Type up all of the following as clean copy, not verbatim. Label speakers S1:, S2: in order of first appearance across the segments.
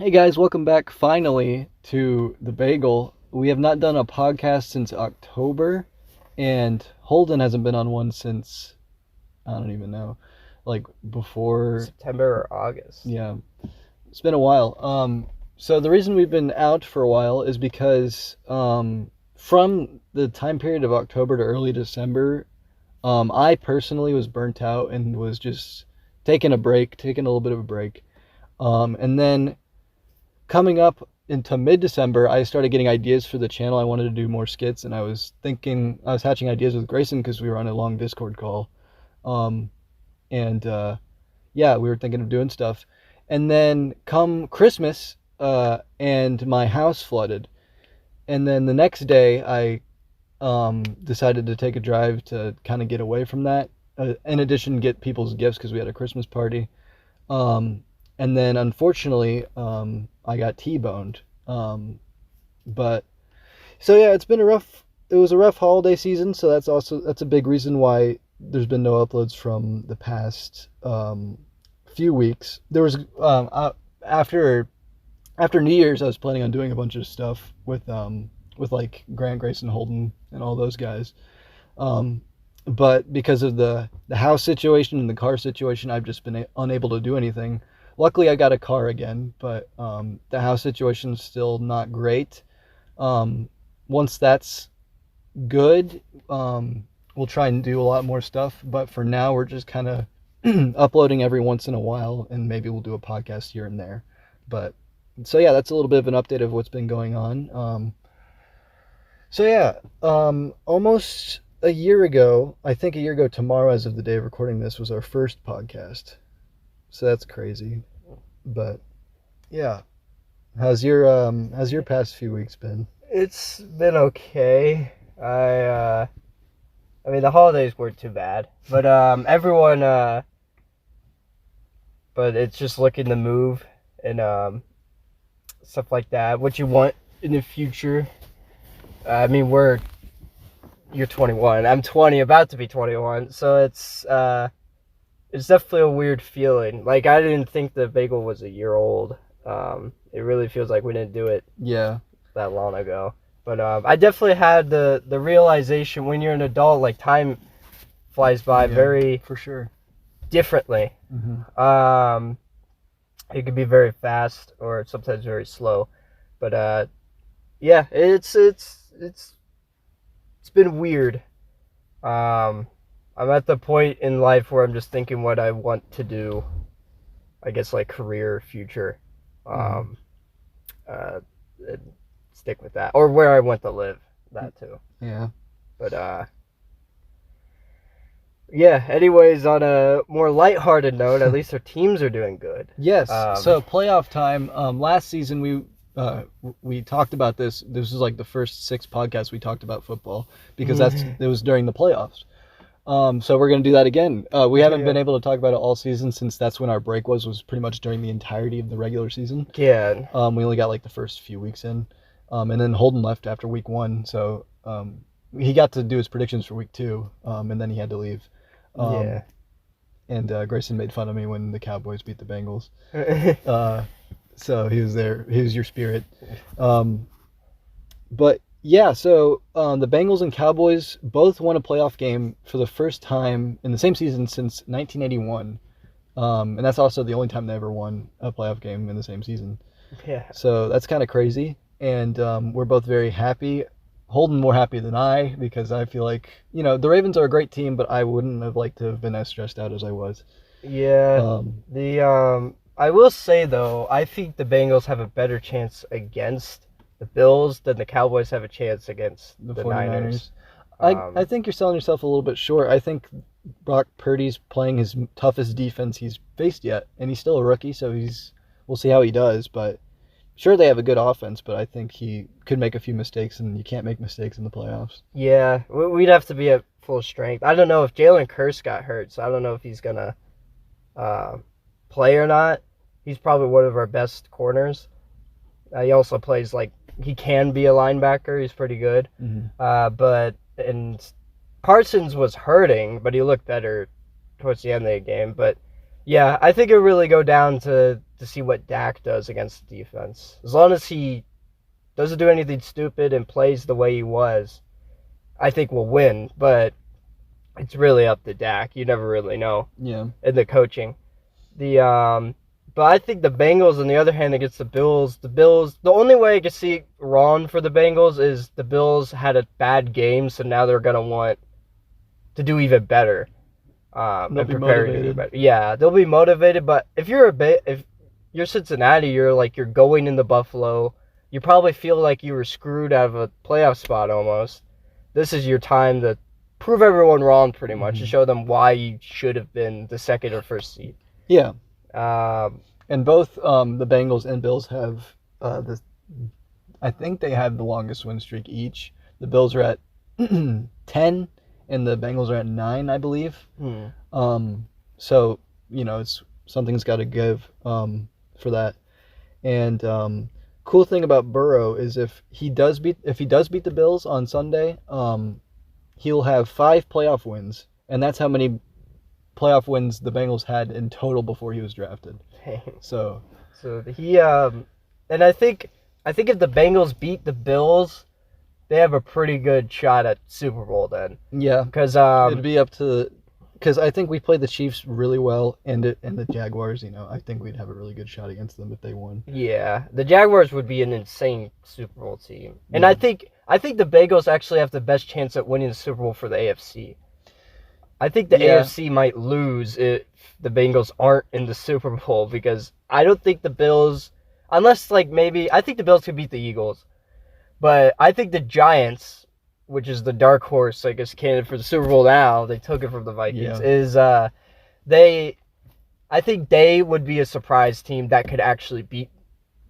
S1: Hey guys, welcome back finally to the Bagel. We have not done a podcast since October, and Holden hasn't been on one since I don't even know, like before.
S2: September or August.
S1: Yeah, it's been a while. So the reason we've been out for a while is because from the time period of October to early December, I personally was burnt out and was just taking a little bit of a break. And then coming up into mid-December, I started getting ideas for the channel. I wanted to do more skits, and I was hatching ideas with Grayson because we were on a long Discord call. Um, and yeah, we were thinking of doing stuff. And then come Christmas, and my house flooded. And then the next day, I decided to take a drive to kind of get away from that. In addition, get people's gifts because we had a Christmas party. And then unfortunately, I got T-boned. But so yeah, it was a rough holiday season. So that's a big reason why there's been no uploads from the past few weeks. There was after New Year's, I was planning on doing a bunch of stuff with like Grant, Grayson, Holden, and all those guys. But because of the house situation and the car situation, I've just been unable to do anything. Luckily, I got a car again, but the house situation is still not great. Once that's good, we'll try and do a lot more stuff. But for now, we're just kind of uploading every once in a while, and maybe we'll do a podcast here and there. But so yeah, that's a little bit of an update of what's been going on. So yeah, almost a year ago, I think a year ago tomorrow, as of the day of recording this, was our first podcast. So that's crazy. But yeah. How's your past few weeks been?
S2: It's been okay. I mean the holidays weren't too bad, but everyone but it's just looking to move and stuff like that. What you want in the future? I mean you're 21. I'm 20, about to be 21. So it's definitely a weird feeling. Like, I didn't think the Bagel was a year old. It really feels like we didn't do it that long ago. But I definitely had the realization when you're an adult, like, time flies by very
S1: for sure
S2: differently.
S1: Mm-hmm.
S2: It could be very fast or sometimes very slow. But yeah, it's been weird. I'm at the point in life where I'm just thinking what I want to do, I guess, like career, future, and stick with that, or where I want to live, that too.
S1: Yeah.
S2: But yeah. Anyways, on a more lighthearted note, at least our teams are doing good.
S1: Yes. So playoff time. Last season we talked about this. This was like the first 6 podcasts we talked about football because it was during the playoffs. So we're going to do that again. We haven't been able to talk about it all season since that's when our break was pretty much during the entirety of the regular season.
S2: Yeah.
S1: We only got like the first few weeks in. And then Holden left after week 1. So he got to do his predictions for week 2. And then he had to leave. And Grayson made fun of me when the Cowboys beat the Bengals. So he was there. He was your spirit. But yeah, so the Bengals and Cowboys both won a playoff game for the first time in the same season since 1981. And that's also the only time they ever won a playoff game in the same season.
S2: Yeah.
S1: So that's kind of crazy. And we're both very happy. Holden more happy than I because I feel like, the Ravens are a great team, but I wouldn't have liked to have been as stressed out as I was.
S2: Yeah. I will say, though, I think the Bengals have a better chance against the Bills than the Cowboys have a chance against the Niners.
S1: I think you're selling yourself a little bit short. I think Brock Purdy's playing his toughest defense he's faced yet, and he's still a rookie, so we'll see how he does. But sure, they have a good offense, but I think he could make a few mistakes, and you can't make mistakes in the playoffs.
S2: Yeah, we'd have to be at full strength. I don't know if Jalen Curse got hurt, so I don't know if he's gonna play or not. He's probably one of our best corners. He also plays he can be a linebacker. He's pretty good. Mm-hmm. And Parsons was hurting, but he looked better towards the end of the game. But yeah, I think it really go down to to see what Dak does against the defense. As long as he doesn't do anything stupid and plays the way he was, I think we'll win. But it's really up to Dak. You never really know.
S1: Yeah.
S2: In the coaching. But I think the Bengals, on the other hand, against the Bills, the only way I can see wrong for the Bengals is the Bills had a bad game, so now they're going to want to do even better.
S1: They'll
S2: and
S1: be
S2: prepare to do
S1: motivated.
S2: better. Yeah, they'll be motivated, but if you're Cincinnati, you're going into Buffalo, you probably feel like you were screwed out of a playoff spot almost. This is your time to prove everyone wrong, pretty much, to show them why you should have been the second or first seed.
S1: Yeah.
S2: Um,
S1: And both the Bengals and Bills have I think they have the longest win streak each. The Bills are at 10 and the Bengals are at 9, I believe. So, it's something's got to give for that. And cool thing about Burrow is if he does beat the Bills on Sunday, he'll have 5 playoff wins, and that's how many playoff wins the Bengals had in total before he was drafted. So
S2: he and I think if the Bengals beat the Bills, they have a pretty good shot at Super Bowl then.
S1: yeah,
S2: Because
S1: it'd be up to, because I think we played the Chiefs really well, and the Jaguars. I think we'd have a really good shot against them if they won.
S2: yeah, the Jaguars would be an insane Super Bowl team, and I think the Bengals actually have the best chance at winning the Super Bowl for the AFC. I think the AFC might lose if the Bengals aren't in the Super Bowl, because I don't think the Bills, unless maybe, I think the Bills could beat the Eagles, but I think the Giants, which is the dark horse, I guess, candidate for the Super Bowl now, they took it from the Vikings, I think they would be a surprise team that could actually beat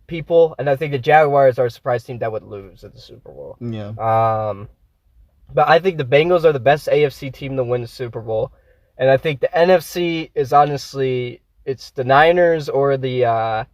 S2: people, and I think the Jaguars are a surprise team that would lose at the Super Bowl.
S1: Yeah.
S2: But I think the Bengals are the best AFC team to win the Super Bowl. And I think the NFC is honestly, it's the Niners or I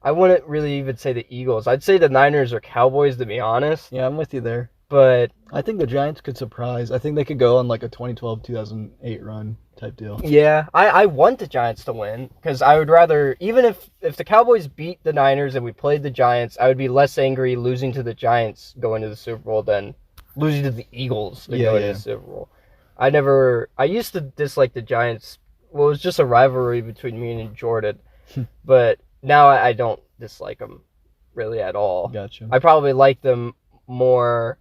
S2: wouldn't really even say the Eagles. I'd say the Niners or Cowboys, to be honest.
S1: Yeah, I'm with you there.
S2: But
S1: I think the Giants could surprise. I think they could go on a 2012-2008 run type deal.
S2: yeah, I want the Giants to win, because I would rather, even if the Cowboys beat the Niners and we played the Giants, I would be less angry losing to the Giants going to the Super Bowl than losing to the Eagles to go to the Super Bowl. I used to dislike the Giants. Well, it was just a rivalry between me and Jordan. But now I don't dislike them really at all.
S1: Gotcha.
S2: I probably like them more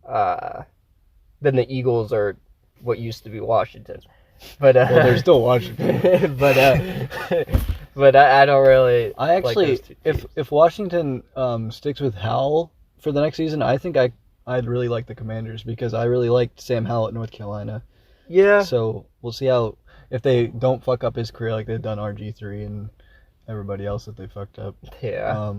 S2: than the Eagles or what used to be Washington. But
S1: well, they're still Washington.
S2: but I don't really.
S1: I actually,
S2: like those two
S1: if Washington sticks with Howell for the next season, I think I'd really like the Commanders, because I really liked Sam Howell at North Carolina.
S2: Yeah.
S1: So we'll see if they don't fuck up his career like they've done RG3 and everybody else that they fucked up.
S2: Yeah.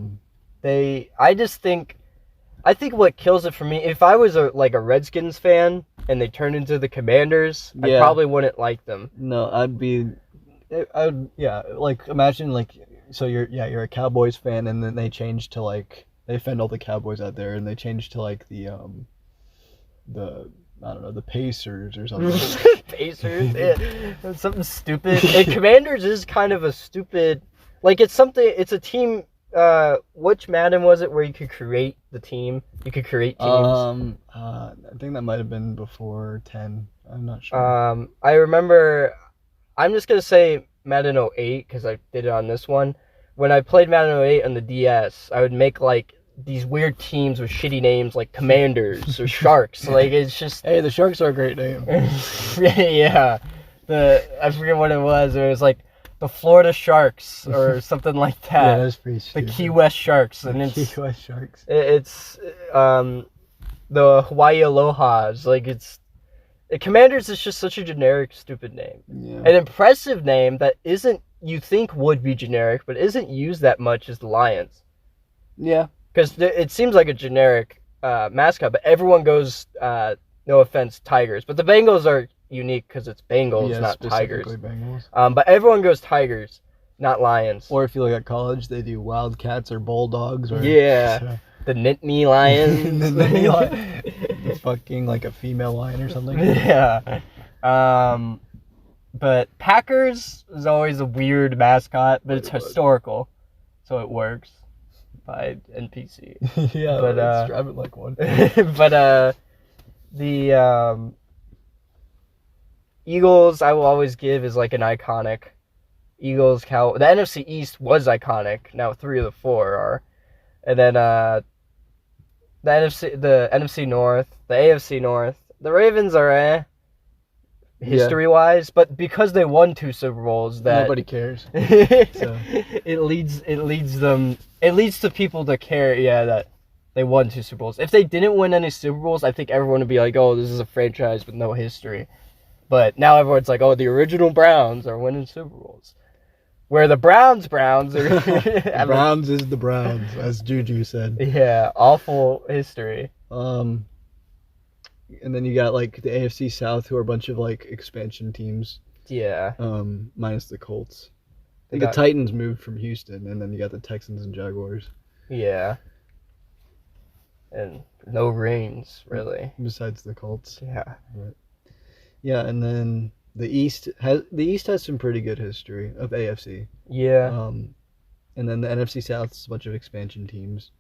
S2: I think what kills it for me, if I was a Redskins fan and they turned into the Commanders, I probably wouldn't like them.
S1: No, imagine so you're a Cowboys fan, and then they change to they offend all the Cowboys out there, and they change to the I don't know, the Pacers or something.
S2: Pacers? Yeah. Something stupid. And Commanders is kind of a stupid, it's a team. Which Madden was it where you could create the team? You could create teams.
S1: I think that might have been before 10. I'm not sure.
S2: I remember, I'm just going to say Madden 08, because I did it on this one. When I played Madden 08 on the DS, I would make these weird teams with shitty names like Commanders or Sharks. It's just...
S1: Hey, the Sharks are a great name.
S2: Yeah. I forget what it was. It was the Florida Sharks or something like that.
S1: Yeah, that's pretty stupid.
S2: The Key West Sharks. And
S1: Key West Sharks.
S2: It's the Hawaii Aloha's. Commanders is just such a generic, stupid name.
S1: Yeah.
S2: An impressive name that you think would be generic, but isn't used that much is the Lions.
S1: Yeah.
S2: Because it seems like a generic mascot, but everyone goes, no offense, Tigers. But the Bengals are unique because it's Bengals, not Tigers.
S1: Bengals.
S2: But everyone goes Tigers, not Lions.
S1: Or if you look at college, they do Wildcats or Bulldogs. Or,
S2: the Nittany Lions.
S1: the fucking a female lion or something.
S2: Yeah. But Packers is always a weird mascot, but it's historical. so it works by NPC.
S1: Yeah,
S2: But
S1: let's drive it like one.
S2: but the Eagles I will always give is like an iconic. Eagles, the NFC East was iconic. Now 3 of the 4 are, and then the NFC North, the AFC North, the Ravens are history wise, but because they won 2 Super Bowls, that
S1: Nobody cares. So.
S2: it leads to people to care. Yeah, that they won 2 Super Bowls. If they didn't win any Super Bowls, I think everyone would be like, "Oh, this is a franchise with no history." But now everyone's like, "Oh, the original Browns are winning Super Bowls." Where the Browns are...
S1: The Browns is the Browns, as Juju said.
S2: Yeah, awful history.
S1: And then you got like the AFC South, who are a bunch of like expansion teams.
S2: Yeah.
S1: Minus the Colts. The Titans moved from Houston, and then you got the Texans and Jaguars.
S2: Yeah. And no rings, really.
S1: Besides the Colts.
S2: Yeah.
S1: But, yeah, and then the East has some pretty good history of AFC.
S2: Yeah.
S1: And then the NFC South is a bunch of expansion teams.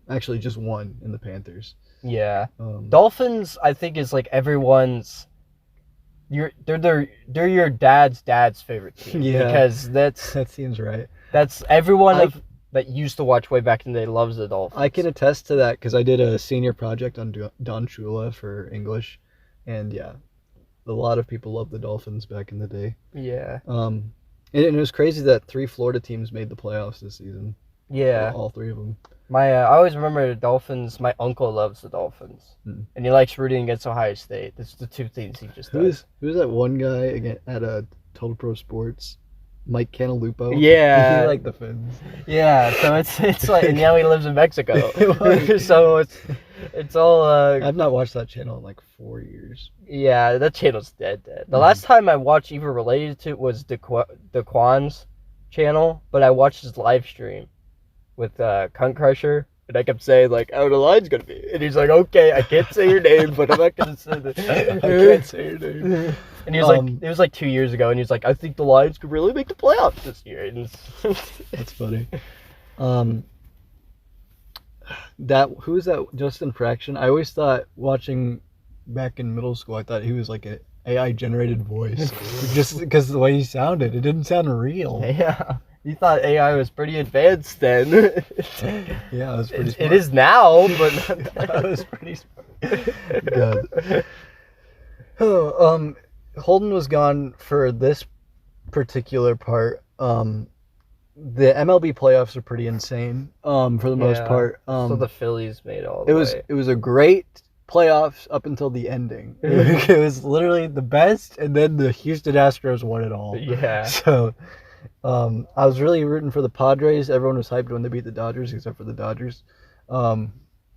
S1: Actually, just one in the Panthers.
S2: Yeah. Dolphins, I think, is like everyone's. They're your dad's favorite team.
S1: Yeah.
S2: Because that
S1: seems right.
S2: That's everyone that used to watch way back in the day loves the Dolphins.
S1: I can attest to that because I did a senior project on Don Shula for English, and yeah. A lot of people loved the Dolphins back in the day.
S2: Yeah.
S1: And it was crazy that 3 Florida teams made the playoffs this season.
S2: Yeah.
S1: All 3 of them.
S2: I always remember the Dolphins. My uncle loves the Dolphins. And he likes rooting against Ohio State. That's the 2 things he just does.
S1: Who's that one guy again at Total Pro Sports? Mike Cantalupo.
S2: Yeah.
S1: He liked the Fins.
S2: Yeah, so it's like, and now he lives in Mexico. So it's all.
S1: I've not watched that channel in like 4 years.
S2: Yeah, that channel's dead. The last time I watched even related to it was Daquan's channel, but I watched his live stream with Cunt Crusher, and I kept saying like, "Oh, the line's gonna be," and he's like, "Okay, I can't say your name, but I'm not gonna say it.
S1: I can't say your name."
S2: And he was like, it was like 2 years ago, and he was like, "I think the Lions could really make the playoffs this year." And
S1: that's funny. Who is that? Justin Fraction. I always thought watching back in middle school, I thought he was like an AI generated voice, just because the way he sounded. It didn't sound real.
S2: Yeah, you thought AI was pretty advanced then.
S1: Yeah, it was pretty smart.
S2: It is now, but
S1: that was pretty smart. God. Oh, Holden was gone for this particular part. The MLB playoffs are pretty insane. For the most part.
S2: So the Phillies made all the way.
S1: It was a great playoffs up until the ending. It was literally the best, and then the Houston Astros won it all.
S2: Yeah.
S1: So, I was really rooting for the Padres. Everyone was hyped when they beat the Dodgers, except for the Dodgers. And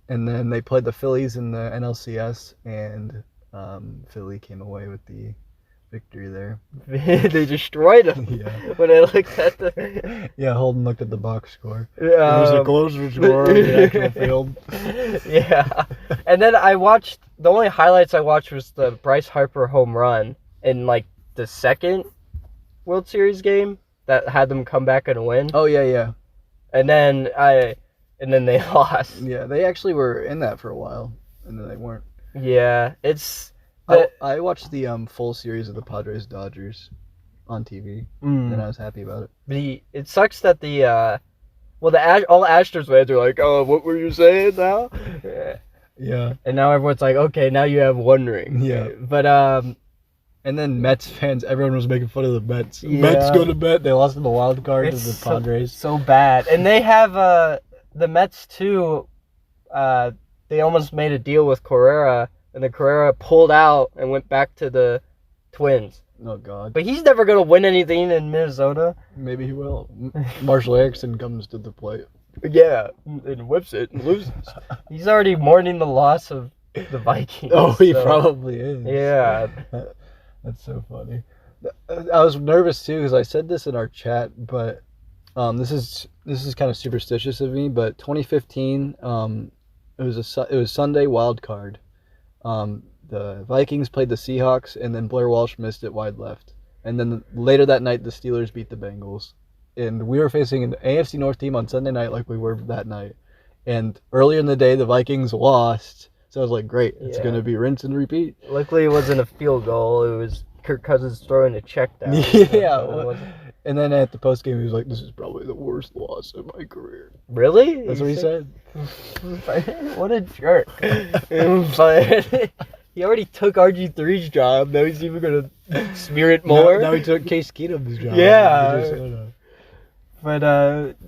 S1: then they played the Phillies in the NLCS, and Philly came away with the victory there.
S2: They destroyed him.
S1: Yeah.
S2: When I looked at the...
S1: Yeah, Holden looked at the box score. It was a closer score on the actual field.
S2: Yeah. And then the only highlights I watched was the Bryce Harper home run in like the second World Series game that had them come back and win.
S1: Oh yeah.
S2: And then they lost.
S1: Yeah, they actually were in that for a while, and then they weren't.
S2: Yeah, it's...
S1: I watched the full series of the Padres Dodgers on TV, and I was happy about it.
S2: It sucks that all Astros fans are like, "Oh, what were you saying now?"
S1: Yeah.
S2: And now everyone's like, "Okay, now you have 1 ring."
S1: Yeah.
S2: But
S1: and then Mets fans, everyone was making fun of the Mets.
S2: Yeah.
S1: Mets go to Met. They lost in the wild card to the Padres.
S2: So bad, and they have the Mets too. They almost made a deal with Correa. And then Carrera pulled out and went back to the Twins.
S1: Oh, God.
S2: But he's never going to win anything in Minnesota.
S1: Maybe he will. Marshall Erickson comes to the plate.
S2: Yeah, and whips it and loses. He's already mourning the loss of the Vikings.
S1: Oh, he probably is.
S2: Yeah.
S1: That's so funny. I was nervous, too, because I said this in our chat, but this is kind of superstitious of me, but 2015, it was Sunday wild card. The Vikings played the Seahawks, and then Blair Walsh missed it wide left. And then later that night, the Steelers beat the Bengals and we were facing an AFC North team on Sunday night like we were that night. And earlier in the day, the Vikings lost. So I was like, great, it's going to be rinse and repeat.
S2: Luckily, it wasn't a field goal. It was Kirk Cousins throwing a check down.
S1: Yeah. And then at the post game, he was like, this is probably the worst loss of my career.
S2: Really?
S1: That's what he said.
S2: What a jerk. But he already took RG3's job. Now he's even going to smear it more.
S1: Now he took Case Keenum's job.
S2: Yeah. But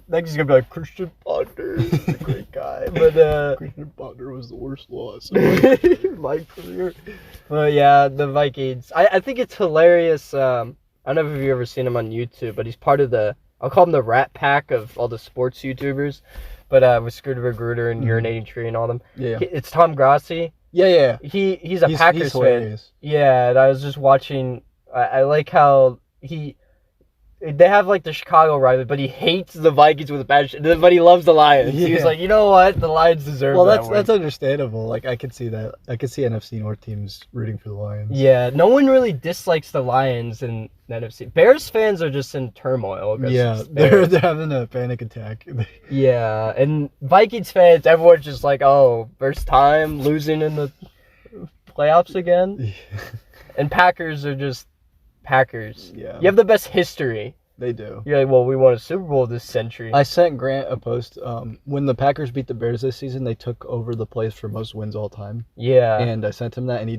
S2: next he's going to be like, Christian Ponder. He's a great guy. But
S1: Christian Ponder was the worst loss
S2: of my career. But yeah, the Vikings. I think it's hilarious. I don't know if you've ever seen him on YouTube, but he's part of I'll call him the Rat Pack of all the sports YouTubers. But with Scooter Magruder and Urinating Tree and all them. Yeah. It's Tom Grossi.
S1: Yeah.
S2: He's a Packers fan. Yeah, and I was just watching. I like how they have like the Chicago rivalry, but he hates the Vikings with a passion. But he loves the Lions. Yeah. He was like, you know what, the Lions deserve. Well,
S1: that's understandable. Like I could see that. I could see NFC North teams rooting for the Lions.
S2: Yeah, no one really dislikes the Lions in the NFC. Bears fans are just in turmoil.
S1: Yeah, they're having a panic attack.
S2: Yeah, and Vikings fans, everyone's just like, oh, first time losing in the playoffs again. Yeah. And Packers are just Packers. Yeah. You have the best history.
S1: They do.
S2: You're like, well, we won a Super Bowl this century.
S1: I sent Grant a post. When the Packers beat the Bears this season, they took over the place for most wins all time.
S2: Yeah.
S1: And I sent him that, and he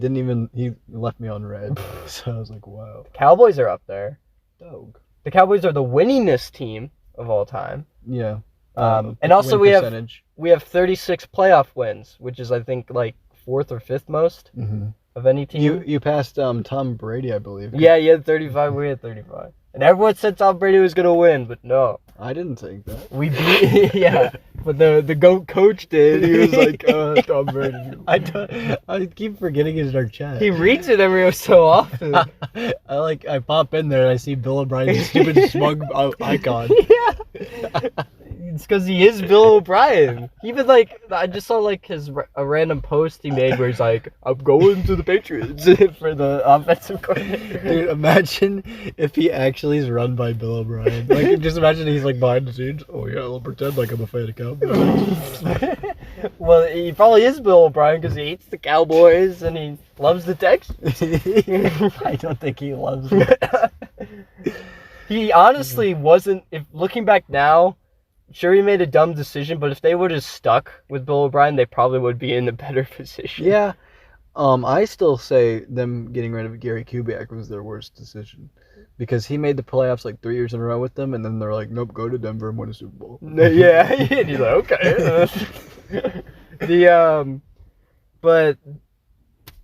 S1: left me on red. So I was like, wow.
S2: The Cowboys are up there.
S1: Dog.
S2: The Cowboys are the winningest team of all time.
S1: Yeah.
S2: And also we have 36 playoff wins, which is I think like fourth or fifth most. Mm-hmm. Of any team.
S1: You passed Tom Brady, I believe.
S2: Yeah, you had 35. We had 35. And everyone said Tom Brady was gonna win, but no.
S1: I didn't think that.
S2: We beat. Yeah, but the GOAT coach did. He was like, Tom Brady.
S1: I keep forgetting he's in our chat.
S2: He reads it every so often.
S1: I pop in there and I see Bill O'Brien's stupid smug icon.
S2: Yeah. It's because he is Bill O'Brien. Even I just saw a random post he made where he's like, I'm going to the Patriots for the offensive coordinator.
S1: Dude, imagine if he actually is run by Bill O'Brien. Just imagine he's behind the scenes. Oh yeah, I'll pretend like I'm a fan of Cowboys.
S2: Well, he probably is Bill O'Brien because he hates the Cowboys and he loves the Texans.
S1: I don't think he loves them.
S2: He honestly wasn't. If looking back now. Sure, he made a dumb decision, but if they would have stuck with Bill O'Brien, they probably would be in a better position.
S1: Yeah. I still say them getting rid of Gary Kubiak was their worst decision. Because he made the playoffs 3 years in a row with them, and then they're like, nope, go to Denver and win a Super Bowl.
S2: Yeah, and he's like, okay. But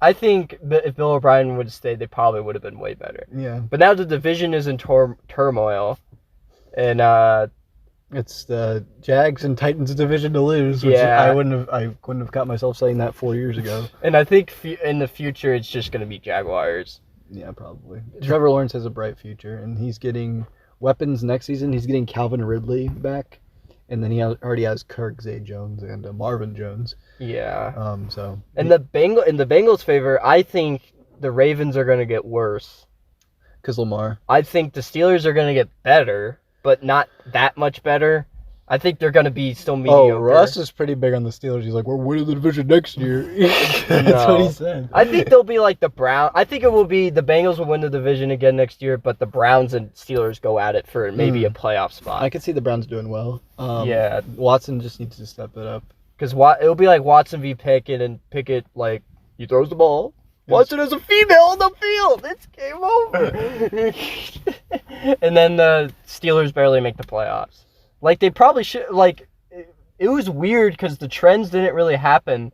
S2: I think if Bill O'Brien would have stayed, they probably would have been way better.
S1: Yeah.
S2: But now the division is in turmoil, and
S1: it's the Jags and Titans division to lose, which I wouldn't have caught myself saying that 4 years ago.
S2: And I think in the future it's just going to be Jaguars.
S1: Yeah, probably. Trevor Lawrence has a bright future, and he's getting weapons next season. He's getting Calvin Ridley back, and then he already has Kirk Zay-Jones and Marvin Jones.
S2: Yeah.
S1: In
S2: the Bengals' favor, I think the Ravens are going to get worse.
S1: Because Lamar.
S2: I think the Steelers are going to get better. But not that much better. I think they're going to be still mediocre.
S1: Oh, Russ is pretty big on the Steelers. He's like, we're winning the division next year. That's what he said.
S2: I think they'll be like the Browns. I think it will be the Bengals will win the division again next year, but the Browns and Steelers go at it for maybe a playoff spot.
S1: I could see the Browns doing well.
S2: Yeah.
S1: Watson just needs to step it up.
S2: Because it'll be like Watson v. Pickett, and Pickett, he throws the ball. Watson is a female on the field. It's game over. And then the Steelers barely make the playoffs. They probably should. It was weird because the trends didn't really happen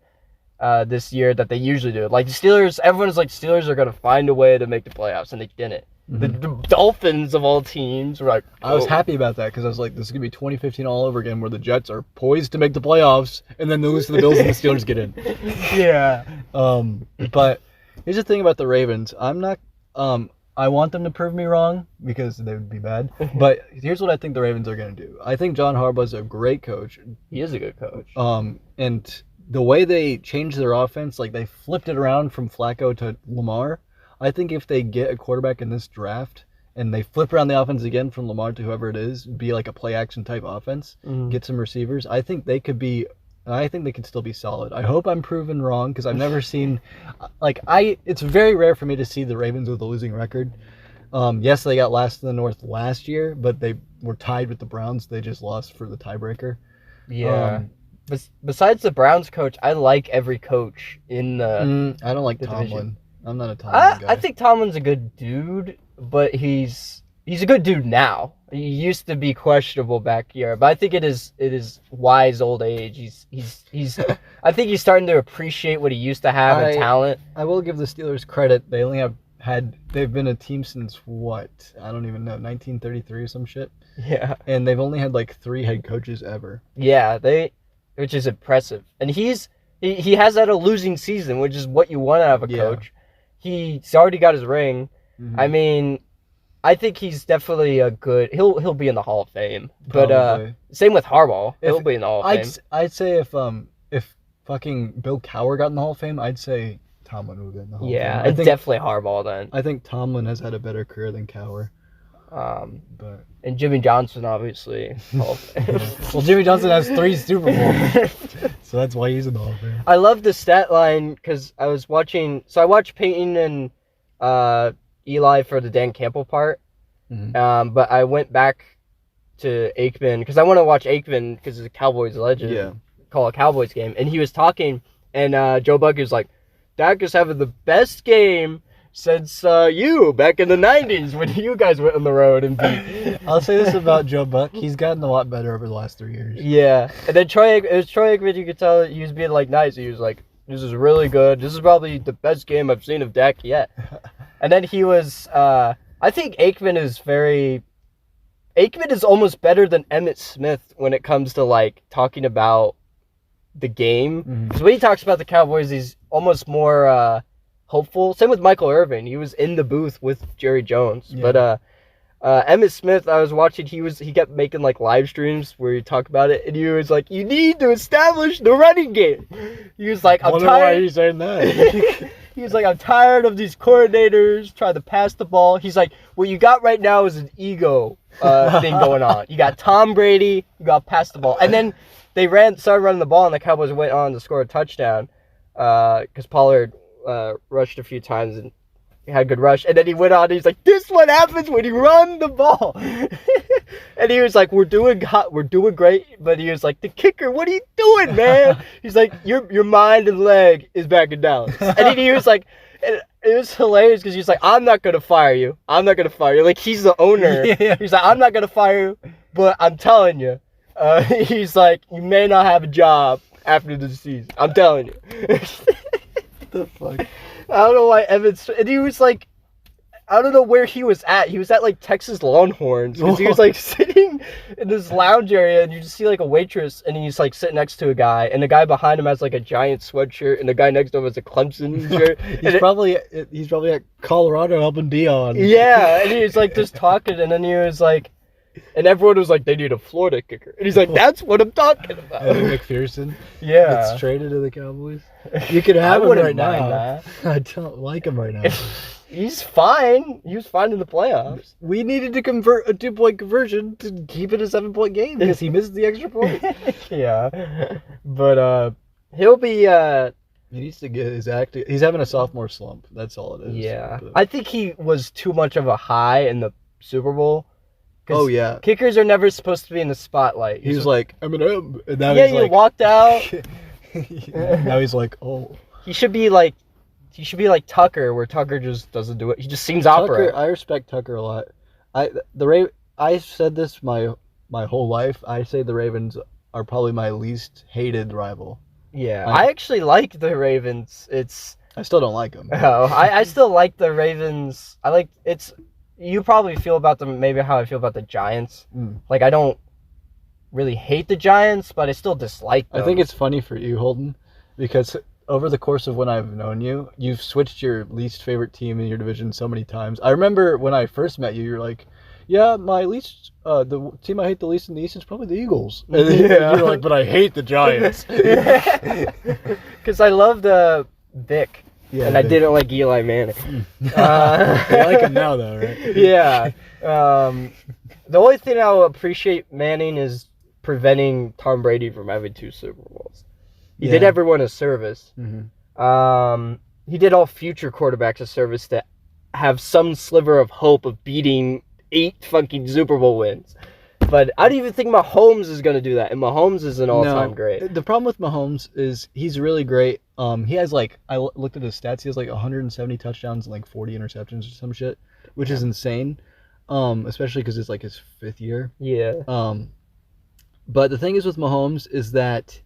S2: this year that they usually do. The Steelers, everyone's like, Steelers are going to find a way to make the playoffs, and they didn't. Mm-hmm. The Dolphins of all teams were like,
S1: I was happy about that because I was like, this is going to be 2015 all over again where the Jets are poised to make the playoffs, and then they lose to the Bills and the Steelers get in.
S2: Yeah.
S1: But here's the thing about the Ravens. I'm not. I want them to prove me wrong because they would be bad. But here's what I think the Ravens are going to do. I think John Harbaugh's a great coach.
S2: He is a good coach.
S1: And the way they changed their offense, they flipped it around from Flacco to Lamar. I think if they get a quarterback in this draft and they flip around the offense again from Lamar to whoever it is, be like a play action type offense, get some receivers, I think they could still be solid. I hope I'm proven wrong because I've never seen, it's very rare for me to see the Ravens with a losing record. Yes, they got last in the North last year, but they were tied with the Browns. They just lost for the tiebreaker.
S2: Yeah. Besides the Browns coach, I like every coach in
S1: I don't like
S2: the
S1: Tomlin.
S2: division.
S1: I'm not a Tomlin guy.
S2: I think Tomlin's a good dude, but he's a good dude now. He used to be questionable back here, but I think it is wise old age. He's I think he's starting to appreciate what he used to have in talent.
S1: I will give the Steelers credit. They only they've been a team since what? I don't even know, 1933 or some shit.
S2: Yeah.
S1: And they've only had like 3 head coaches ever.
S2: Yeah, which is impressive. And he has had a losing season, which is what you want out of a coach. He's already got his ring. Mm-hmm. I mean, I think he's definitely a good. He'll be in the Hall of Fame. But same with Harbaugh. He'll be in the Hall of Fame.
S1: I'd say if fucking Bill Cowher got in the Hall of Fame, I'd say Tomlin would get in the Hall of Fame.
S2: Yeah, it's definitely Harbaugh then.
S1: I think Tomlin has had a better career than Cowher.
S2: And Jimmy Johnson, obviously.
S1: Well, Jimmy Johnson has 3 Super Bowls, so that's why he's in the Hall of Fame.
S2: I love the stat line because I watched Peyton and Eli for the Dan Campbell part, but I went back to Aikman because I want to watch Aikman because he's a Cowboys legend.
S1: Yeah.
S2: Call a Cowboys game, and he was talking, and Joe Buck was like, Dak is having the best game since you back in the 90s when you guys went on the road and beat.
S1: I'll say this about Joe Buck. He's gotten a lot better over the last 3 years.
S2: Yeah. And then Troy Aikman, you could tell he was being like nice. He was like, this is really good. This is probably the best game I've seen of Dak yet. And then he was, I think Aikman is almost better than Emmitt Smith when it comes to like talking about the game. Because when he talks about the Cowboys, he's almost more hopeful. Same with Michael Irvin. He was in the booth with Jerry Jones. Yeah. But Emmitt Smith, I was watching, he kept making like live streams where he talked about it, and he was like, you need to establish the running game. He was like, I'm tired.
S1: Why he's saying that.
S2: He was like, I'm tired of these coordinators trying to pass the ball. He's like, what you got right now is an ego thing going on. You got Tom Brady, you got pass the ball. And then they started running the ball, and the Cowboys went on to score a touchdown because Pollard rushed a few times and had a good rush. And then he went on and he's like, this is what happens when you run the ball. And he was like, we're doing great. But he was like, the kicker, what are you doing, man? He's like, your mind and leg is backing down. And then he was like, it was hilarious because he's like, I'm not going to fire you. Like, he's the owner. Yeah. He's like, I'm not going to fire you, but I'm telling you. He's like, you may not have a job after the season. I'm telling you.
S1: The fuck?
S2: I don't know why Evans. And he was like, I don't know where he was at. He was at like Texas Longhorns because he was like sitting in this lounge area, and you just see like a waitress, and he's like sitting next to a guy, and the guy behind him has like a giant sweatshirt, and the guy next to him has a Clemson shirt.
S1: he's probably at Colorado helping Dion.
S2: Yeah, and he was like just talking, and then he was like, and everyone was like, they need a Florida kicker, and he's like, that's what I'm talking about.
S1: Evan McPherson.
S2: Yeah,
S1: gets traded to the Cowboys. You could have him right now. I don't like him right now.
S2: He's fine. He was fine in the playoffs.
S1: We needed to convert a 2-point conversion to keep it a 7-point game because he missed the extra point.
S2: Yeah, but he'll be.
S1: He needs to get his act. He's having a sophomore slump. That's all it is.
S2: Yeah, but I think he was too much of a high in the Super Bowl.
S1: Oh yeah,
S2: kickers are never supposed to be in the spotlight.
S1: He was like Eminem, and now
S2: he's like, walked out.
S1: Now he's like, oh.
S2: He should be like Tucker, where Tucker just doesn't do it. He just seems opera.
S1: I respect Tucker a lot. I said this my whole life. I say the Ravens are probably my least hated rival.
S2: Yeah, I actually like the Ravens.
S1: I still don't like them.
S2: Oh, I still like the Ravens. You probably feel about them maybe how I feel about the Giants. Like, I don't really hate the Giants, but I still dislike them.
S1: I think it's funny for you, Holden, because over the course of when I've known you, you've switched your least favorite team in your division so many times. I remember when I first met you, you're like, yeah, my least, the team I hate the least in the East is probably the Eagles. And then you're like, but I hate the Giants.
S2: Because I love the Vic.
S1: Yeah,
S2: and I didn't like Eli Manning.
S1: I like him now, though, right?
S2: Yeah. The only thing I'll appreciate Manning is preventing Tom Brady from having 2 Super Bowls. He did everyone a service. He did all future quarterbacks a service to have some sliver of hope of beating 8 fucking Super Bowl wins. But I don't even think Mahomes is going to do that. And Mahomes is an all-time great.
S1: The problem with Mahomes is he's really great. He has looked at his stats. He has 170 touchdowns and 40 interceptions or some shit, which is insane. Especially because it's his 5th year.
S2: Yeah.
S1: But the thing is with Mahomes is that,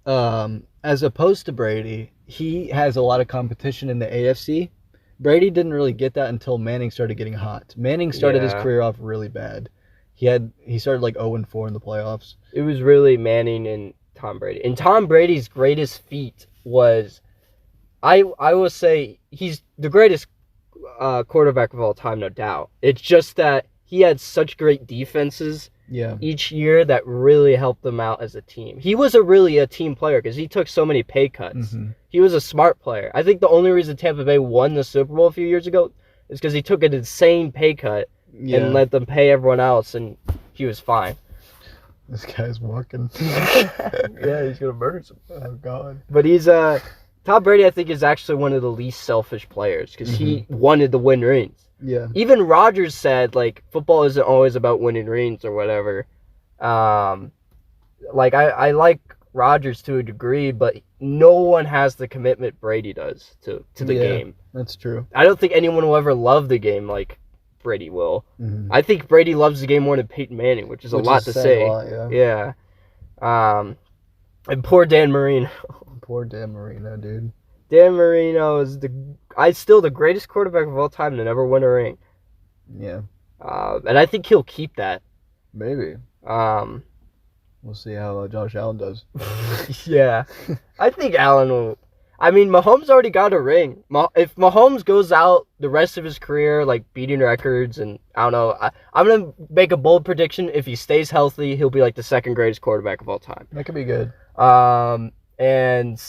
S1: as opposed to Brady, he has a lot of competition in the AFC. Brady didn't really get that until Manning started getting hot. Manning started his career off really bad. He started 0-4 in the playoffs.
S2: It was really Manning and Tom Brady. And Tom Brady's greatest feat was, I will say, he's the greatest quarterback of all time, no doubt. It's just that he had such great defenses each year that really helped them out as a team. He was really a team player because he took so many pay cuts. He was a smart player. I think the only reason Tampa Bay won the Super Bowl a few years ago is because he took an insane pay cut and let them pay everyone else, and he was fine.
S1: This guy's walking.
S2: Yeah, he's gonna murder some.
S1: Oh God.
S2: But he's Tom Brady, I think, is actually one of the least selfish players because he wanted to win rings.
S1: Yeah.
S2: Even Rodgers said football isn't always about winning rings or whatever. I like Rodgers to a degree, but no one has the commitment Brady does to the game.
S1: That's true.
S2: I don't think anyone will ever love the game like Brady will. I think Brady loves the game more than Peyton Manning, which is a lot to say. Yeah. And poor Dan Marino.
S1: Poor Dan Marino, dude.
S2: Dan Marino is still the greatest quarterback of all time to never win a ring.
S1: Yeah.
S2: And I think he'll keep that.
S1: Maybe. We'll see how Josh Allen does.
S2: Yeah. I think Allen will. I mean, Mahomes already got a ring. If Mahomes goes out the rest of his career, beating records, and I don't know, I'm going to make a bold prediction. If he stays healthy, he'll be the 2nd greatest quarterback of all time.
S1: That could be good.
S2: And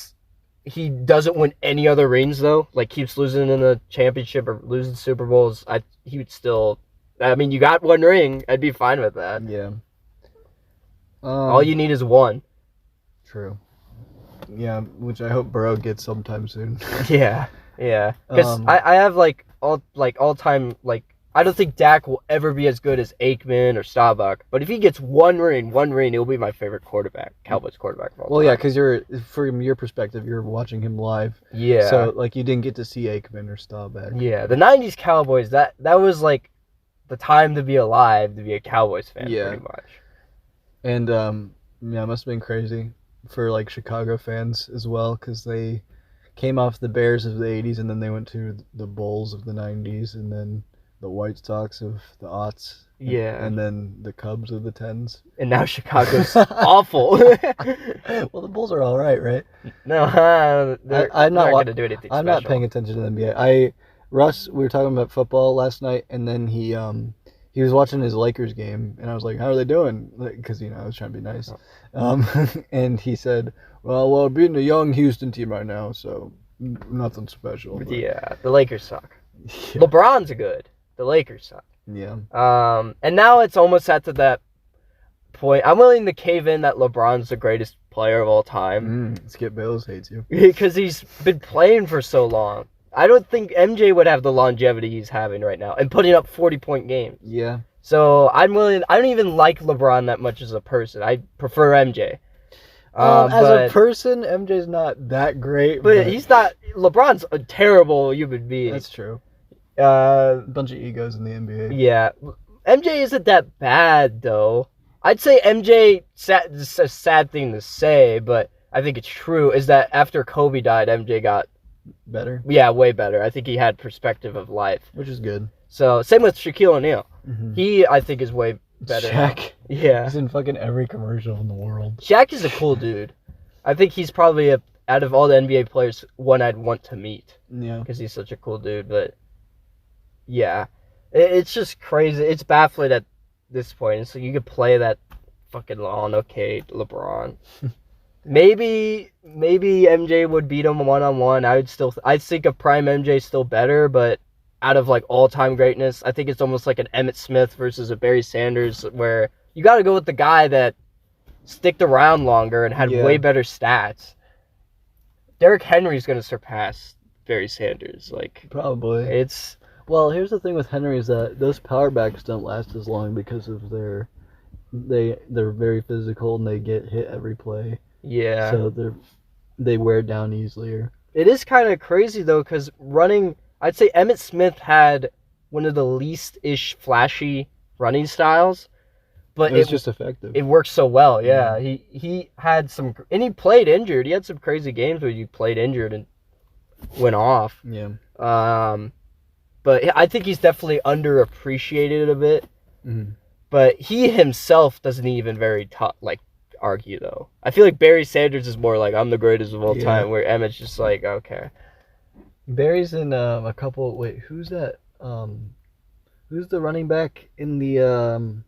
S2: he doesn't win any other rings, though. Keeps losing in the championship or losing Super Bowls. He would still... I mean, you got 1 ring. I'd be fine with that.
S1: Yeah.
S2: All you need is 1.
S1: True. Yeah, which I hope Burrow gets sometime soon.
S2: Yeah. Because I have all time I don't think Dak will ever be as good as Aikman or Staubach, but if he gets one ring, he'll be my favorite quarterback, Cowboys quarterback of all time.
S1: Well, yeah, because from your perspective, you're watching him live.
S2: Yeah.
S1: So you didn't get to see Aikman or Staubach.
S2: Yeah, the '90s Cowboys that was the time to be alive, to be a Cowboys fan, pretty much.
S1: And it must have been crazy for Chicago fans as well, because they came off the Bears of the '80s, and then they went to the Bulls of the '90s, and then the White Sox of the aughts.
S2: Yeah.
S1: And then the Cubs of the 10s.
S2: And now Chicago's awful.
S1: Well, the Bulls are all right? No,
S2: I'm not going to do anything
S1: I'm
S2: special.
S1: not paying attention to the NBA. Russ, we were talking about football last night, and then he was watching his Lakers game, and I was like, how are they doing? Because, I was trying to be nice. And he said, well, we're beating a young Houston team right now, so nothing special. But...
S2: Yeah, the Lakers suck. Yeah. LeBron's good. The Lakers suck.
S1: Yeah.
S2: And now it's almost at to that point. I'm willing to cave in that LeBron's the greatest player of all time.
S1: Skip Bayless hates you.
S2: Because he's been playing for so long. I don't think MJ would have the longevity he's having right now and putting up 40-point games.
S1: Yeah.
S2: So I'm willing. I don't even like LeBron that much as a person. I prefer MJ.
S1: As a person, MJ's not that great.
S2: But he's not. LeBron's a terrible human being.
S1: That's true. A bunch of egos in the NBA.
S2: Yeah. MJ isn't that bad, though. I'd say MJ, it's a sad thing to say, but I think it's true, is that after Kobe died, MJ got...
S1: better?
S2: Yeah, way better. I think he had perspective of life.
S1: Which is good.
S2: So, same with Shaquille O'Neal. He, I think, is way better.
S1: Shaq.
S2: Yeah.
S1: He's in fucking every commercial in the world.
S2: Shaq is a cool dude. I think he's probably, out of all the NBA players, one I'd want to meet.
S1: Yeah.
S2: Because he's such a cool dude, but... Yeah, it's just crazy. It's baffling at this point. So you could play that fucking long, okay, LeBron. Maybe MJ would beat him 1-on-1. I think a prime MJ still better, but out of like all-time greatness, I think it's almost like an Emmitt Smith versus a Barry Sanders, where you got to go with the guy that sticked around longer and had way better stats. Derrick Henry's going to surpass Barry Sanders. Like,
S1: Probably. Well, here's the thing with Henry is that those power backs don't last as long because of they're very physical and they get hit every play.
S2: Yeah.
S1: So they wear down easier.
S2: It is kind of crazy though, because I'd say Emmitt Smith had one of the least-ish flashy running styles, but
S1: It was just effective.
S2: It works so well. Yeah, he had and he played injured. He had some crazy games where you played injured and went off.
S1: Yeah.
S2: But I think he's definitely underappreciated a bit.
S1: Mm-hmm.
S2: But he himself doesn't even argue though. I feel like Barry Sanders is more like I'm the greatest of all time, where Emmitt's just like okay.
S1: Barry's in a couple. Wait, who's that? Who's the running back in the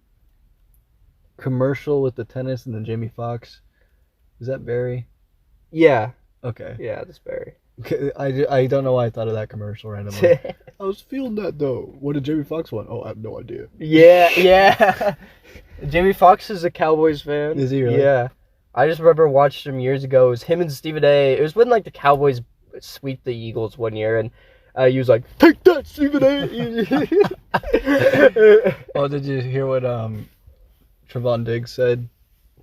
S1: commercial with the tennis and the Jamie Foxx? Is that Barry?
S2: Yeah.
S1: Okay.
S2: Yeah, that's Barry.
S1: I don't know why I thought of that commercial randomly. I was feeling that though. What did Jamie Foxx want? Oh, I have no idea.
S2: Yeah. Jamie Foxx is a Cowboys fan.
S1: Is he really?
S2: Yeah. I just remember watching him years ago. It was him and Stephen A. It was when like the Cowboys sweep the Eagles one year, and he was like, "Take that, Stephen A."
S1: Oh, did you hear what Trevon Diggs said?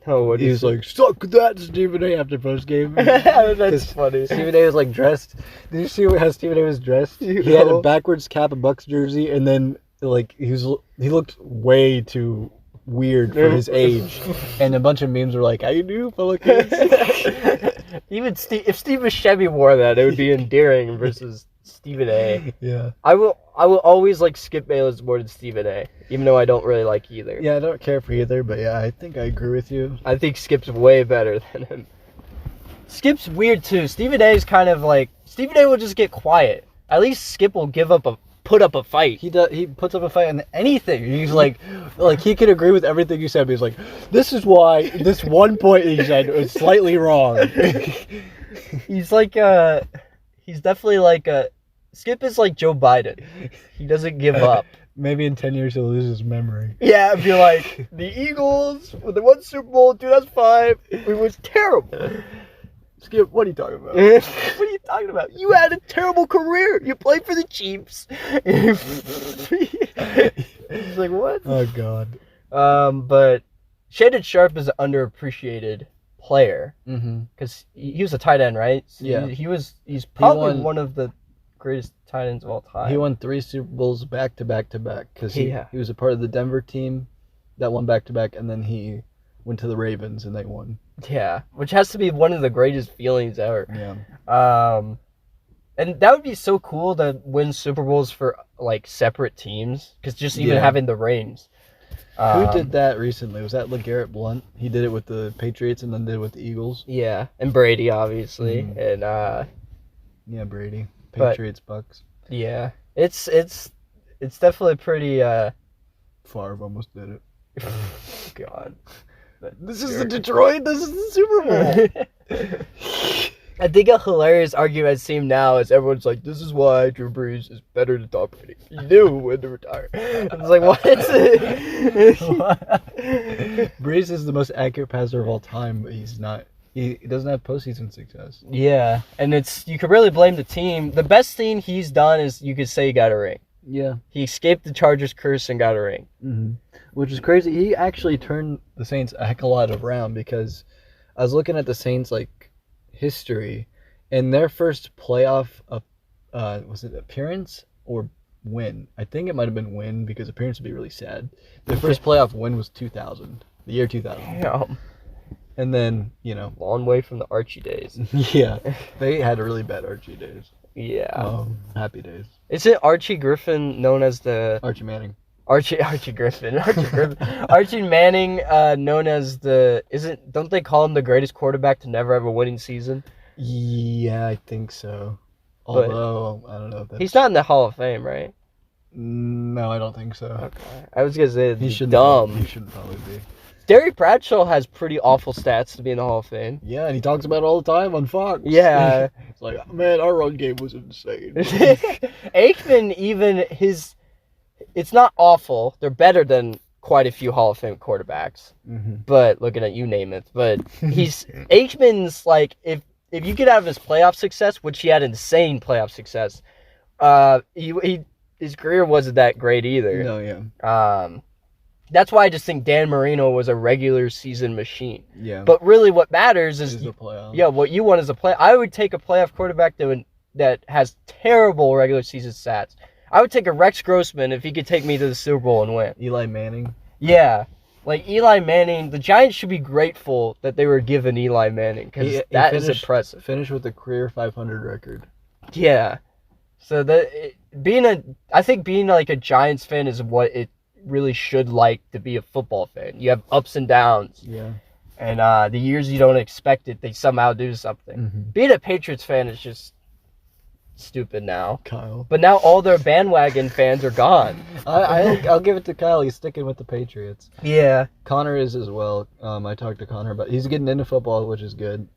S2: Oh, what
S1: he was like, "Suck that, Stephen A." after post game.
S2: That's funny.
S1: Stephen A. was like dressed. Did you see how Stephen A. was dressed? He had a backwards cap, a Bucks jersey, and then like he looked way too weird for his age. And a bunch of memes were like, "How you do, fellow kids?"
S2: Even if Steve Buscemi wore that, it would be endearing versus Stephen A.
S1: Yeah.
S2: I will always like Skip Bayless more than Stephen A. Even though I don't really like either.
S1: Yeah, I don't care for either, but yeah, I think I agree with you.
S2: I think Skip's way better than him. Skip's weird too. Stephen A is kind of like Stephen A will just get quiet. At least Skip will put up a fight.
S1: He puts up a fight on anything. He's like he could agree with everything you said, but he's like, this is why this one point he said was slightly wrong.
S2: He's like he's definitely like Skip is like Joe Biden. He doesn't give up.
S1: Maybe in 10 years he'll lose his memory.
S2: Yeah, I'd be like, the Eagles, when they won Super Bowl 2005, it was terrible.
S1: Skip, what are you talking about?
S2: What are you talking about? You had a terrible career. You played for the Chiefs. He's like, what?
S1: Oh, God.
S2: But Shannon Sharp is an underappreciated player. Because he was a tight end, right? So
S1: yeah.
S2: He's probably one of the greatest tight ends of all time.
S1: He won 3 Super Bowls back to back to back because he was a part of the Denver team that won back to back, and then he went to the Ravens and they won.
S2: Yeah, which has to be one of the greatest feelings ever.
S1: Yeah.
S2: And that would be so cool to win Super Bowls for like separate teams, because just even having the reigns.
S1: Who did that recently? Was that LeGarrette Blount? He did it with the Patriots and then did it with the Eagles.
S2: Yeah, and Brady obviously, and
S1: yeah, Brady. Patriots, Bucks.
S2: Yeah, it's definitely pretty.
S1: Favre almost did it.
S2: God,
S1: this is the Detroit. This is the Super Bowl.
S2: I think a hilarious argument I've seen now is everyone's like, "This is why Drew Brees is better than Tom Brady. He knew when to retire." It's like, what?
S1: Brees is the most accurate passer of all time, but he's not. He doesn't have postseason success.
S2: Yeah, and you could really blame the team. The best thing he's done is you could say he got a ring.
S1: Yeah.
S2: He escaped the Chargers curse and got a ring.
S1: Which is crazy. He actually turned the Saints a heck of a lot around, because I was looking at the Saints like history, and their first playoff was it appearance or win? I think it might have been win, because appearance would be really sad. Their first playoff win was 2000, the year 2000.
S2: Damn.
S1: And then,
S2: long way from the Archie days.
S1: Yeah, they had really bad Archie days.
S2: Yeah.
S1: Happy days.
S2: Isn't Archie Griffin known as the...
S1: Archie Manning.
S2: Archie Griffin. Archie Manning known as don't they call him the greatest quarterback to never have a winning season?
S1: Yeah, I think so. Although, I don't know if that's...
S2: He's not in the Hall of Fame, right?
S1: No, I don't think so.
S2: Okay. I was going to say,
S1: He shouldn't
S2: dumb.
S1: He shouldn't probably be.
S2: Derek Bradshaw has pretty awful stats to be in the Hall of Fame.
S1: Yeah, and he talks about it all the time on Fox.
S2: Yeah.
S1: It's like, man, our run game was insane.
S2: Aikman, even his... It's not awful. They're better than quite a few Hall of Fame quarterbacks.
S1: Mm-hmm.
S2: But looking at you, Namath. But Aikman's like, if you get out of his playoff success, which he had insane playoff success, his career wasn't that great either.
S1: No, yeah.
S2: That's why I just think Dan Marino was a regular season machine.
S1: Yeah.
S2: But really what matters is
S1: the playoff.
S2: Yeah, what you want is a play. I would take a playoff quarterback that has terrible regular season stats. I would take a Rex Grossman if he could take me to the Super Bowl and win.
S1: Eli Manning.
S2: Yeah. Like Eli Manning, the Giants should be grateful that they were given Eli Manning because that is impressive.
S1: Finished with a career 500 record.
S2: Yeah. So I think being like a Giants fan is what it really should like to be a football fan. You have ups and downs.
S1: Yeah.
S2: And the years you don't expect it, they somehow do something.
S1: Mm-hmm.
S2: Being a Patriots fan is just stupid now.
S1: Kyle.
S2: But now all their bandwagon fans are gone.
S1: I'll give it to Kyle. He's sticking with the Patriots.
S2: Yeah.
S1: Connor is as well. I talked to Connor about he's getting into football, which is good.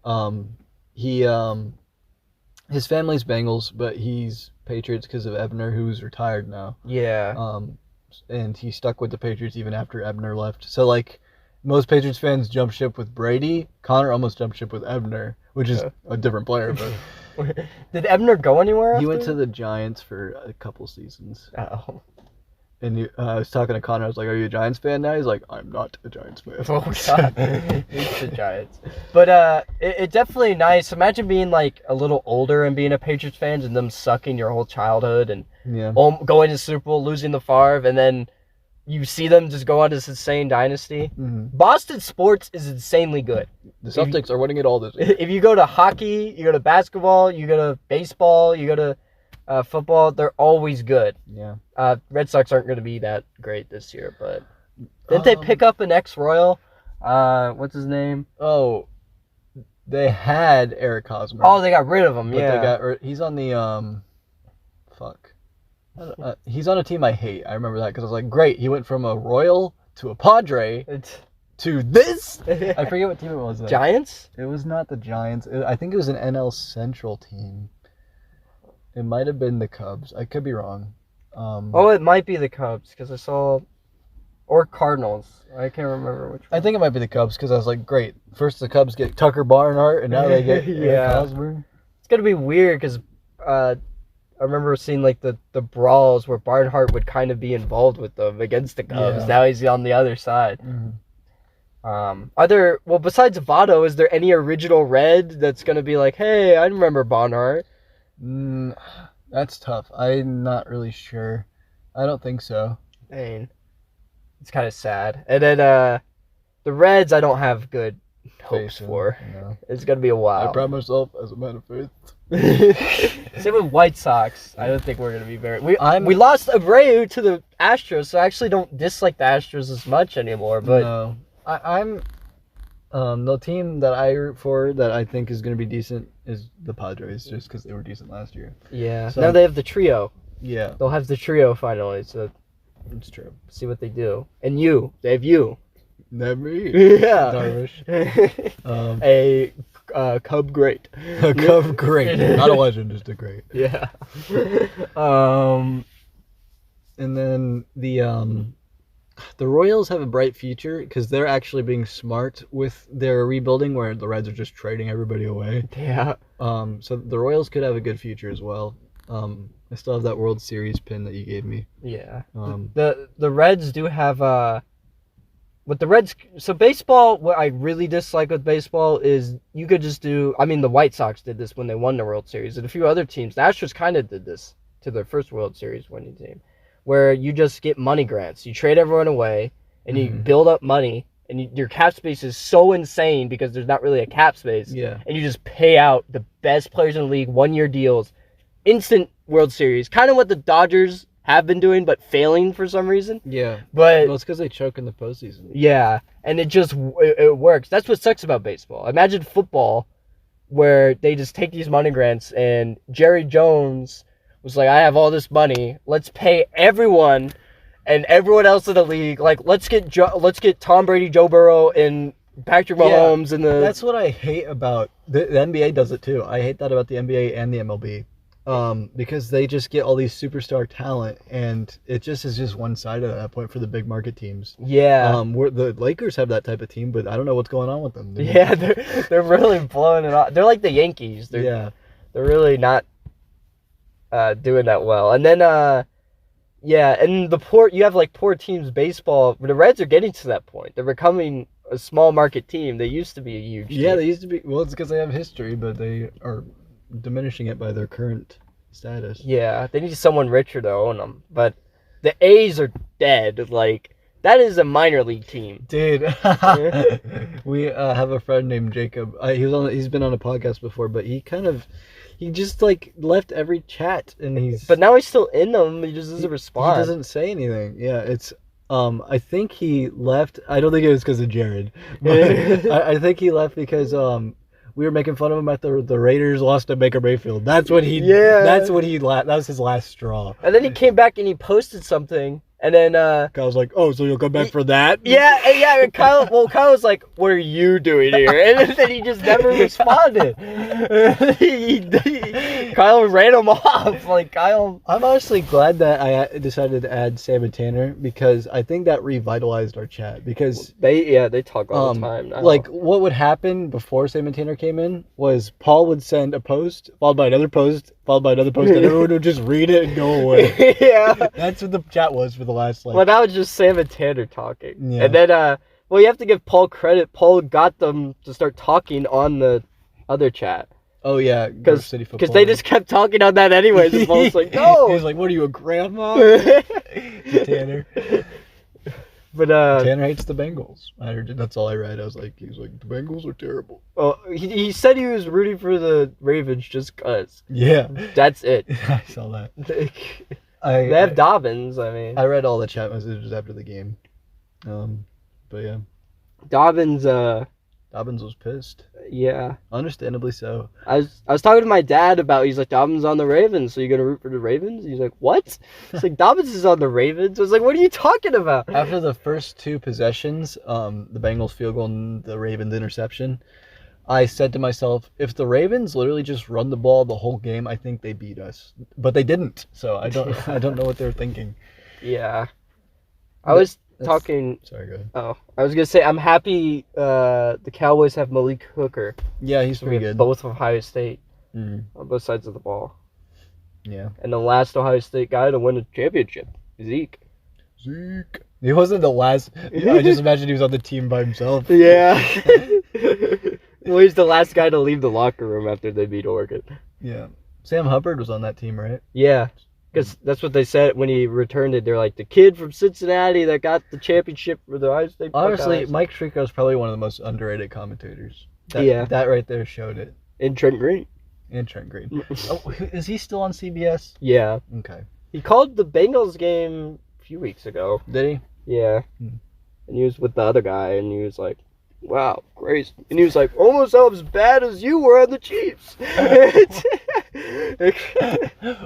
S1: His family's Bengals, but he's Patriots because of Ebner, who's retired now.
S2: Yeah.
S1: And he stuck with the Patriots even after Ebner left. So like most Patriots fans jump ship with Brady. Connor almost jumped ship with Ebner, which is a different player, but
S2: did Ebner go anywhere after?
S1: He went to the Giants for a couple seasons.
S2: Oh.
S1: And I was talking to Connor. I was like, "Are you a Giants fan now?" He's like, "I'm not a Giants fan."
S2: Oh God, he's the Giants. But it's definitely nice. Imagine being like a little older and being a Patriots fan, and them sucking your whole childhood and going to the Super Bowl, losing the Favre, and then you see them just go on this insane dynasty.
S1: Mm-hmm.
S2: Boston sports is insanely good.
S1: The Celtics are winning it all this year.
S2: If you go to hockey, you go to basketball, you go to baseball, you go to football, they're always good.
S1: Yeah.
S2: Red Sox aren't going to be that great this year, but didn't they pick up an ex-Royal? What's his name?
S1: Oh, they had Eric Hosmer.
S2: Oh, they got rid of him.
S1: But he's on the he's on a team I hate. I remember that because I was like, great. He went from a Royal to a Padre to this. I forget what team it was. Though.
S2: Giants?
S1: It was not the Giants. I think it was an NL Central team. It might have been the Cubs. I could be wrong.
S2: It might be the Cubs because I saw, or Cardinals. I can't remember which one.
S1: I think it might be the Cubs because I was like, great. First the Cubs get Tucker Barnhart, and now they get Eric Hosmer.
S2: It's gonna be weird because I remember seeing like the brawls where Barnhart would kind of be involved with them against the Cubs. Yeah. Now he's on the other side. Mm-hmm. Besides Votto, is there any original Red that's gonna be like, hey, I remember Barnhart?
S1: That's tough. I'm not really sure. I don't think so.
S2: Dang. It's kind of sad. And then the Reds, I don't have good hopes for. No. It's going to be a while.
S1: I pride myself as a man of faith.
S2: Same with White Sox. I don't think we're going to be very... We lost Abreu to the Astros, so I actually don't dislike the Astros as much anymore. But
S1: no. I'm... the team that I root for that I think is going to be decent is the Padres, just because they were decent last year.
S2: Yeah. So now they have the trio.
S1: Yeah.
S2: They'll have the trio finally, so
S1: it's true.
S2: See what they do. And you. They have you.
S1: Not me.
S2: Yeah.
S1: Darvish.
S2: A Cub great.
S1: A Cub great. Not a legend, just a great.
S2: Yeah.
S1: And then the Royals have a bright future because they're actually being smart with their rebuilding, where the Reds are just trading everybody away.
S2: Yeah.
S1: So the Royals could have a good future as well. I still have that World Series pin that you gave me.
S2: Yeah. The Reds do have with the Reds. So baseball, what I really dislike with baseball is you could just do. I mean, the White Sox did this when they won the World Series, and a few other teams. The Astros kind of did this to their first World Series winning team, where you just get money grants. You trade everyone away, and you build up money, and your cap space is so insane because there's not really a cap space.
S1: Yeah.
S2: And you just pay out the best players in the league, 1-year deals, instant World Series. Kind of what the Dodgers have been doing, but failing for some reason.
S1: Yeah.
S2: But
S1: it's because they choke in the postseason.
S2: Yeah, and it works. That's what sucks about baseball. Imagine football, where they just take these money grants, and Jerry Jones was like, I have all this money. Let's pay everyone and everyone else in the league, like, let's get Tom Brady, Joe Burrow, and Patrick Mahomes in the.
S1: That's what I hate about the NBA. Does it too? I hate that about the NBA and the MLB, because they just get all these superstar talent, and it just is just one sided at that point for the big market teams.
S2: Yeah.
S1: Where the Lakers have that type of team, but I don't know what's going on with them.
S2: Yeah, they're really blowing it off. They're like the Yankees. They're really not doing that well. And then and you have like poor teams baseball. The Reds are getting to that point. They're becoming a small market team. They used to be a huge team.
S1: Yeah, they used to be. Well, it's because they have history, but they are diminishing it by their current status.
S2: Yeah, they need someone richer to own them. But the A's are dead. Like, that is a minor league team.
S1: Dude, we have a friend named Jacob. He's been on a podcast before, but he just like left every chat, and
S2: But now he's still in them. He just doesn't respond.
S1: He doesn't say anything. Yeah, it's I think he left. I don't think it was because of Jared. But I think he left because we were making fun of him at the Raiders lost to Baker Mayfield. That's what he. Yeah. That was his last straw.
S2: And then he came back and he posted something. And then
S1: Kyle's like, "Oh, so you'll come back for that?"
S2: Yeah. And Kyle was like, "What are you doing here?" And then he just never responded. Kyle ran him off. Like, Kyle.
S1: I'm honestly glad that I decided to add Sam and Tanner, because I think that revitalized our chat. Because
S2: they talk all the time now.
S1: Like, what would happen before Sam and Tanner came in was Paul would send a post followed by another post followed by another post, and everyone would just read it and go away.
S2: Yeah,
S1: that's what the chat was for the last.
S2: Well, that was just Sam and Tanner talking,
S1: yeah.
S2: And then you have to give Paul credit. Paul got them to start talking on the other chat.
S1: Oh yeah,
S2: because they just kept talking on that anyways. And Paul's like, no.
S1: He was like, "What are you, a grandma?" Tanner. But Tanner hates the Bengals. That's all I read. He was like, the Bengals are terrible.
S2: Oh, he said he was rooting for the Ravens just cause.
S1: Yeah,
S2: that's it.
S1: I saw that.
S2: They have Dobbins. I mean,
S1: I read all the chat messages after the game. But yeah,
S2: Dobbins
S1: was pissed.
S2: Yeah,
S1: understandably so.
S2: I was talking to my dad about. He's like, Dobbins on the Ravens, so you gonna root for the Ravens? He's like, what? It's like, Dobbins is on the Ravens. I was like, what are you talking about?
S1: After the first two possessions, the Bengals field goal and the Ravens interception, I said to myself, if the Ravens literally just run the ball the whole game, I think they beat us. But they didn't, so I don't know what they're thinking.
S2: Yeah, I was talking.
S1: Sorry, go ahead.
S2: Oh, I was gonna say I'm happy the Cowboys have Malik Hooker.
S1: Yeah, he's pretty good.
S2: Both Ohio State on both sides of the ball.
S1: Yeah.
S2: And the last Ohio State guy to win a championship, Zeke.
S1: He wasn't the last. I just imagined he was on the team by himself.
S2: Yeah. Well, he's the last guy to leave the locker room after they beat Oregon.
S1: Yeah. Sam Hubbard was on that team, right?
S2: Yeah. Because that's what they said when he returned it. They're like, the kid from Cincinnati that got the championship for the Ohio State.
S1: Honestly, Mike Tirico is probably one of the most underrated commentators. That right there showed it.
S2: And Trent Green.
S1: Oh, is he still on CBS?
S2: Yeah.
S1: Okay.
S2: He called the Bengals game a few weeks ago.
S1: Did
S2: he? Yeah. And he was with the other guy, and he was like, wow, great. And he was like, almost as bad as you were on the Chiefs.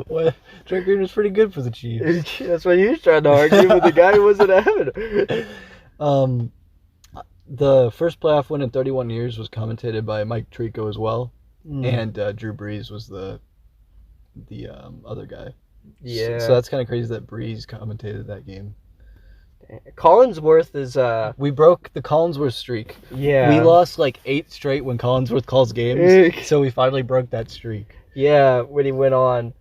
S1: Well, Trent Green was pretty good for the Chiefs.
S2: That's what he was trying to argue, but the guy wasn't having it.
S1: The first playoff win in 31 years was commentated by Mike Tirico as well. And Drew Brees was the other guy.
S2: Yeah.
S1: So that's kind of crazy that Brees commentated that game.
S2: Collinsworth is
S1: we broke the Collinsworth streak.
S2: Yeah.
S1: We lost like 8 straight when Collinsworth calls games. So we finally broke that streak.
S2: Yeah, when he went on.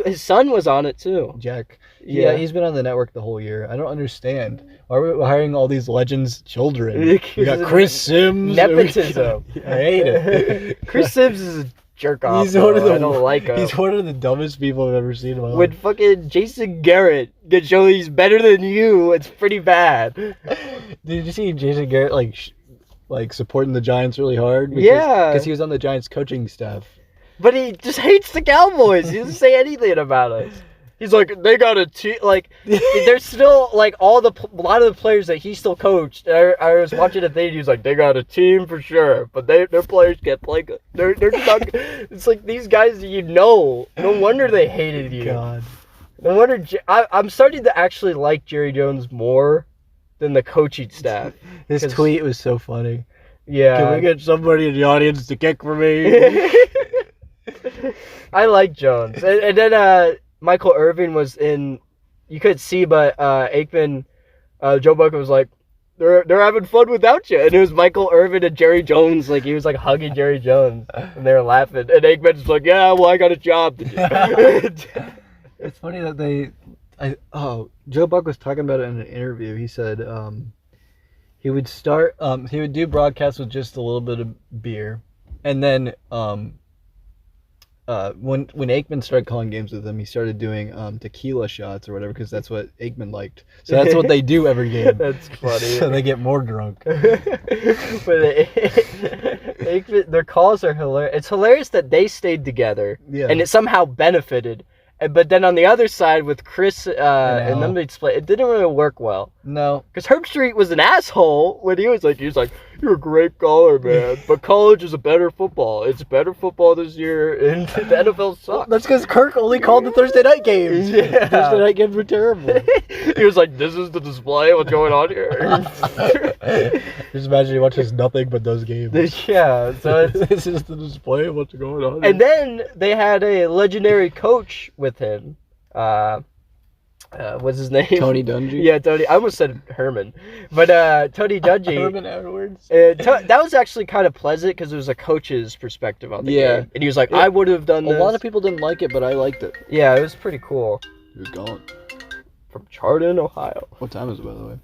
S2: His son was on it too.
S1: Jack. Yeah, he's been on the network the whole year. I don't understand. Why are we hiring all these legends' children? We got Chris Sims.
S2: Nepotism.
S1: I hate it.
S2: Chris Sims is a jerk off. I don't like him.
S1: He's one of the dumbest people I've ever seen in my life.
S2: When fucking Jason Garrett gets shown he's better than you, it's pretty bad.
S1: Did you see Jason Garrett like supporting the Giants really hard? Because he was on the Giants coaching staff.
S2: But he just hates the Cowboys. He doesn't say anything about us. He's like, they got a team. Like, there's still, like, a lot of the players that he still coached. I was watching a thing, he was like, they got a team for sure, but their players can't play good. They're not, it's like these guys, no wonder they hated you.
S1: God.
S2: No wonder I'm starting to actually like Jerry Jones more than the coaching staff.
S1: His tweet was so funny.
S2: Yeah.
S1: Can we get somebody in the audience to kick for me?
S2: I like Jones. And then Michael Irvin was in. You could see, but Aikman, Joe Buck was like, they're having fun without you. And it was Michael Irvin and Jerry Jones. Like, he was like hugging Jerry Jones. And they were laughing. And Aikman's like, yeah, well, I got a job to do.
S1: It's funny that Joe Buck was talking about it in an interview. He said he would do broadcasts with just a little bit of beer, and then when Aikman started calling games with him, he started doing tequila shots or whatever, because that's what Aikman liked. So that's what they do every game.
S2: That's funny.
S1: So they get more drunk.
S2: But Aikman, their calls are hilarious. It's hilarious that they stayed together, and it somehow benefited. But then on the other side with Chris and them, they'd split. It didn't really work well.
S1: No,
S2: because Herb Street was an asshole when he was like, you're a great caller, man, but college is a better football. It's better football this year, and the NFL sucks.
S1: Well, that's because Kirk only called the Thursday night games.
S2: Yeah.
S1: Thursday night games were terrible.
S2: He was like, this is the display of what's going on here.
S1: Just imagine he watches nothing but those games.
S2: Yeah, so
S1: this is the display of what's going on here.
S2: And then they had a legendary coach with him. What's his name?
S1: Tony Dungy?
S2: Yeah, Tony. I almost said Herman. But Tony Dungy.
S1: Herman Edwards?
S2: That was actually kind of pleasant because it was a coach's perspective on the game. And he was like, I would have done this.
S1: A lot of people didn't like it, but I liked it.
S2: Yeah, it was pretty cool.
S1: He was gone.
S2: From Chardon, Ohio.
S1: What time is it, by the way?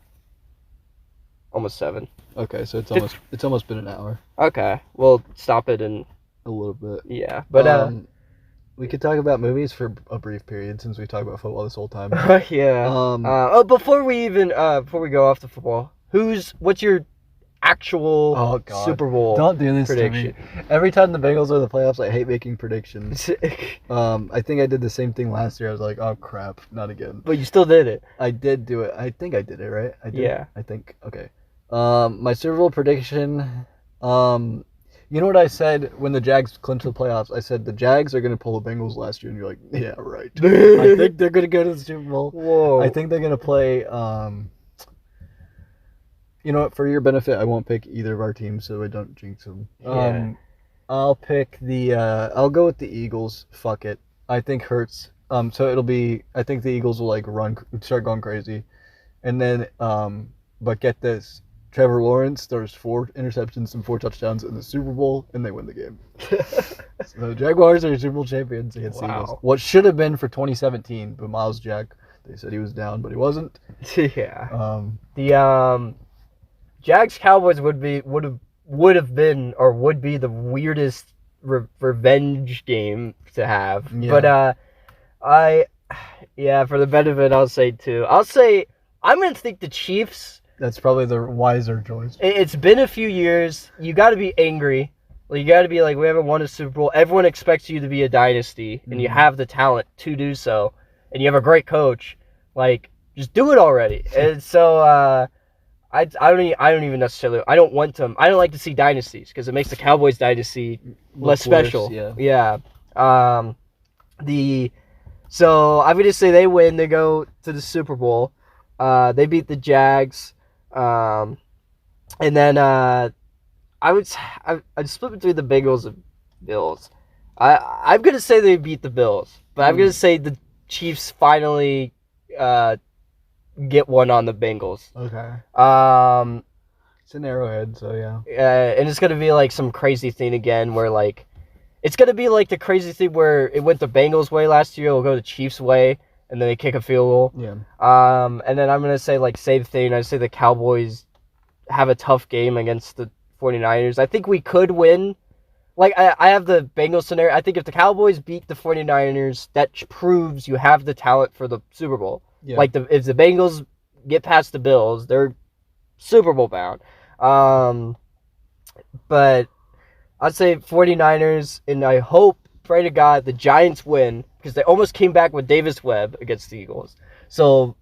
S2: Almost 7.
S1: Okay, so it's almost been an hour.
S2: Okay, we'll stop it in
S1: a little bit.
S2: Yeah, but
S1: we could talk about movies for a brief period since we talked about football this whole time.
S2: Yeah. Before we go off the football, what's your actual Super Bowl
S1: Don't do this
S2: prediction?
S1: To me. Every time the Bengals are in the playoffs, I hate making predictions. I think I did the same thing last year. I was like, oh crap, not again.
S2: But you still did it.
S1: I did do it. I think I did it, right? I did.
S2: Yeah.
S1: I think. Okay. My Super Bowl prediction. You know what I said when the Jags clinched the playoffs? I said the Jags are going to pull the Bengals last year, and you're like, yeah, right. I think they're going to go to the Super Bowl.
S2: Whoa.
S1: I think they're going to play. You know what? For your benefit, I won't pick either of our teams, so I don't jinx them.
S2: Yeah.
S1: I'll pick the. I'll go with the Eagles. Fuck it. I think Hurts. So it'll be. I think the Eagles will start going crazy, and then. But get this. Trevor Lawrence throws 4 interceptions and 4 touchdowns in the Super Bowl, and they win the game. So the Jaguars are Super Bowl champions against the Eagles. What should have been for 2017, but Miles Jack, they said he was down, but he wasn't.
S2: Yeah. The Jags Cowboys would have been or would be the weirdest revenge game to have. Yeah. But for the benefit, I'll say 2. I'm gonna think the Chiefs.
S1: That's probably the wiser choice.
S2: It's been a few years. You got to be angry. You got to be like, we haven't won a Super Bowl. Everyone expects you to be a dynasty, and you have the talent to do so, and you have a great coach. Like, just do it already. And so, I don't even necessarily. I don't like to see dynasties because it makes the Cowboys dynasty less special. Yeah. So I'm gonna say they win. They go to the Super Bowl. They beat the Jags. And then I'd split between the Bengals and Bills. I'm gonna say they beat the Bills, but I'm gonna say the Chiefs finally get one on the Bengals.
S1: Okay. It's an Arrowhead, so yeah.
S2: And it's gonna be like some crazy thing again, where like it's gonna be like the crazy thing where it went the Bengals' way last year. It'll go the Chiefs' way. And then they kick a field goal.
S1: Yeah.
S2: And then I'm going to say, like, same thing. I say the Cowboys have a tough game against the 49ers. I think we could win. Like, I have the Bengals scenario. I think if the Cowboys beat the 49ers, that proves you have the talent for the Super Bowl. Yeah. Like, if the Bengals get past the Bills, they're Super Bowl bound. But I'd say 49ers, and I pray to God, the Giants win, because they almost came back with Davis Webb against the Eagles. So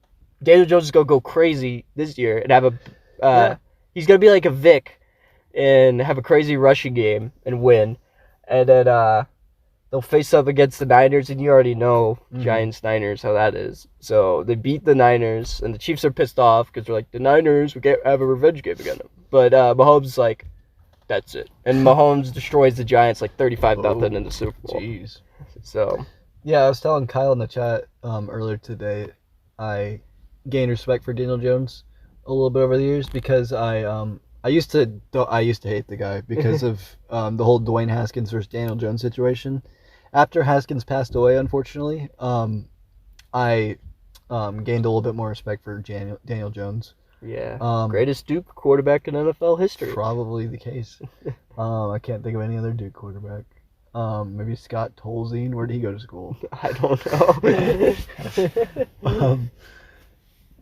S2: Daniel Jones is going to go crazy this year and have he's going to be like a Vic and have a crazy rushing game and win. And then the they'll face up against the Niners, and you already know
S1: Mhm.
S2: Giants-Niners, how that is. So they beat the Niners, and the Chiefs are pissed off because they're like, the Niners, we can't have a revenge game against them. But Mahomes is like, that's it. And Mahomes destroys the Giants like 35-0 in the Super Bowl.
S1: Jeez.
S2: So,
S1: Yeah, I was telling Kyle in the chat earlier today, I gained respect for Daniel Jones a little bit over the years because I used to hate the guy because of the whole Dwayne Haskins versus Daniel Jones situation. After Haskins passed away, unfortunately, I gained a little bit more respect for Daniel Jones.
S2: yeah. Greatest Duke quarterback in NFL history.
S1: Probably the case. I can't think of any other Duke quarterback. Maybe Scott Tolzien. Where did he go to school?
S2: I don't know.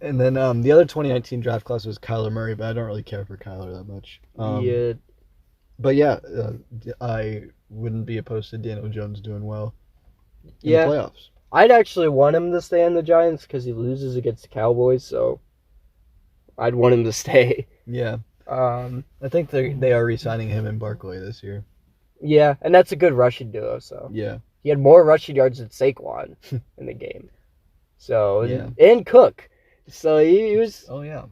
S1: And then the other 2019 draft class was Kyler Murray, but I don't really care for Kyler that much.
S2: Yeah.
S1: But yeah, I wouldn't be opposed to Daniel Jones doing well in
S2: Yeah.
S1: the playoffs.
S2: I'd actually want him to stay on the Giants because he loses against the Cowboys, so I'd want him to stay.
S1: Yeah. I think they are re-signing him and Barkley this year.
S2: Yeah, and that's a good rushing duo, so.
S1: Yeah.
S2: He had more rushing yards than Saquon in the game. So,
S1: Yeah.
S2: and Cook. So he was.
S1: Oh yeah.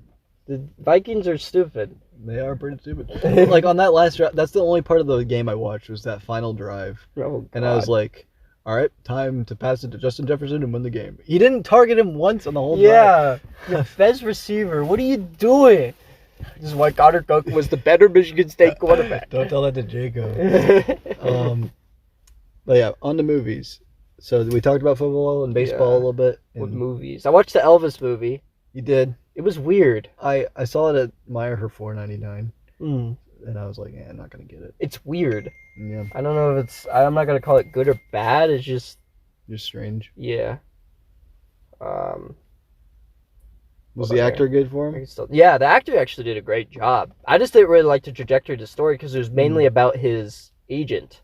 S2: The Vikings are stupid.
S1: They are pretty stupid. Like on that last drive, that's the only part of the game I watched was that final drive.
S2: Oh,
S1: And I was like, all right, time to pass it to Justin Jefferson and win the game. He didn't target him once on the whole drive.
S2: Yeah. Fez receiver, what are you doing? This is why Connor Cook was the better Michigan State quarterback.
S1: Don't tell that to Jacob. But yeah, on to movies. So we talked about football and baseball a little bit.
S2: With
S1: and
S2: movies. I watched the Elvis movie.
S1: You did.
S2: It was weird.
S1: I saw it at Meyer for $4.99,
S2: Mm.
S1: and I was like, I'm not gonna get it.
S2: It's weird.
S1: Yeah,
S2: I don't know if it's. I'm not gonna call it good or bad. It's just
S1: just strange.
S2: yeah.
S1: Was the actor good for
S2: I
S1: him?
S2: can still, yeah, the actor actually did a great job. I just didn't really like the trajectory of the story because it was mainly about his agent,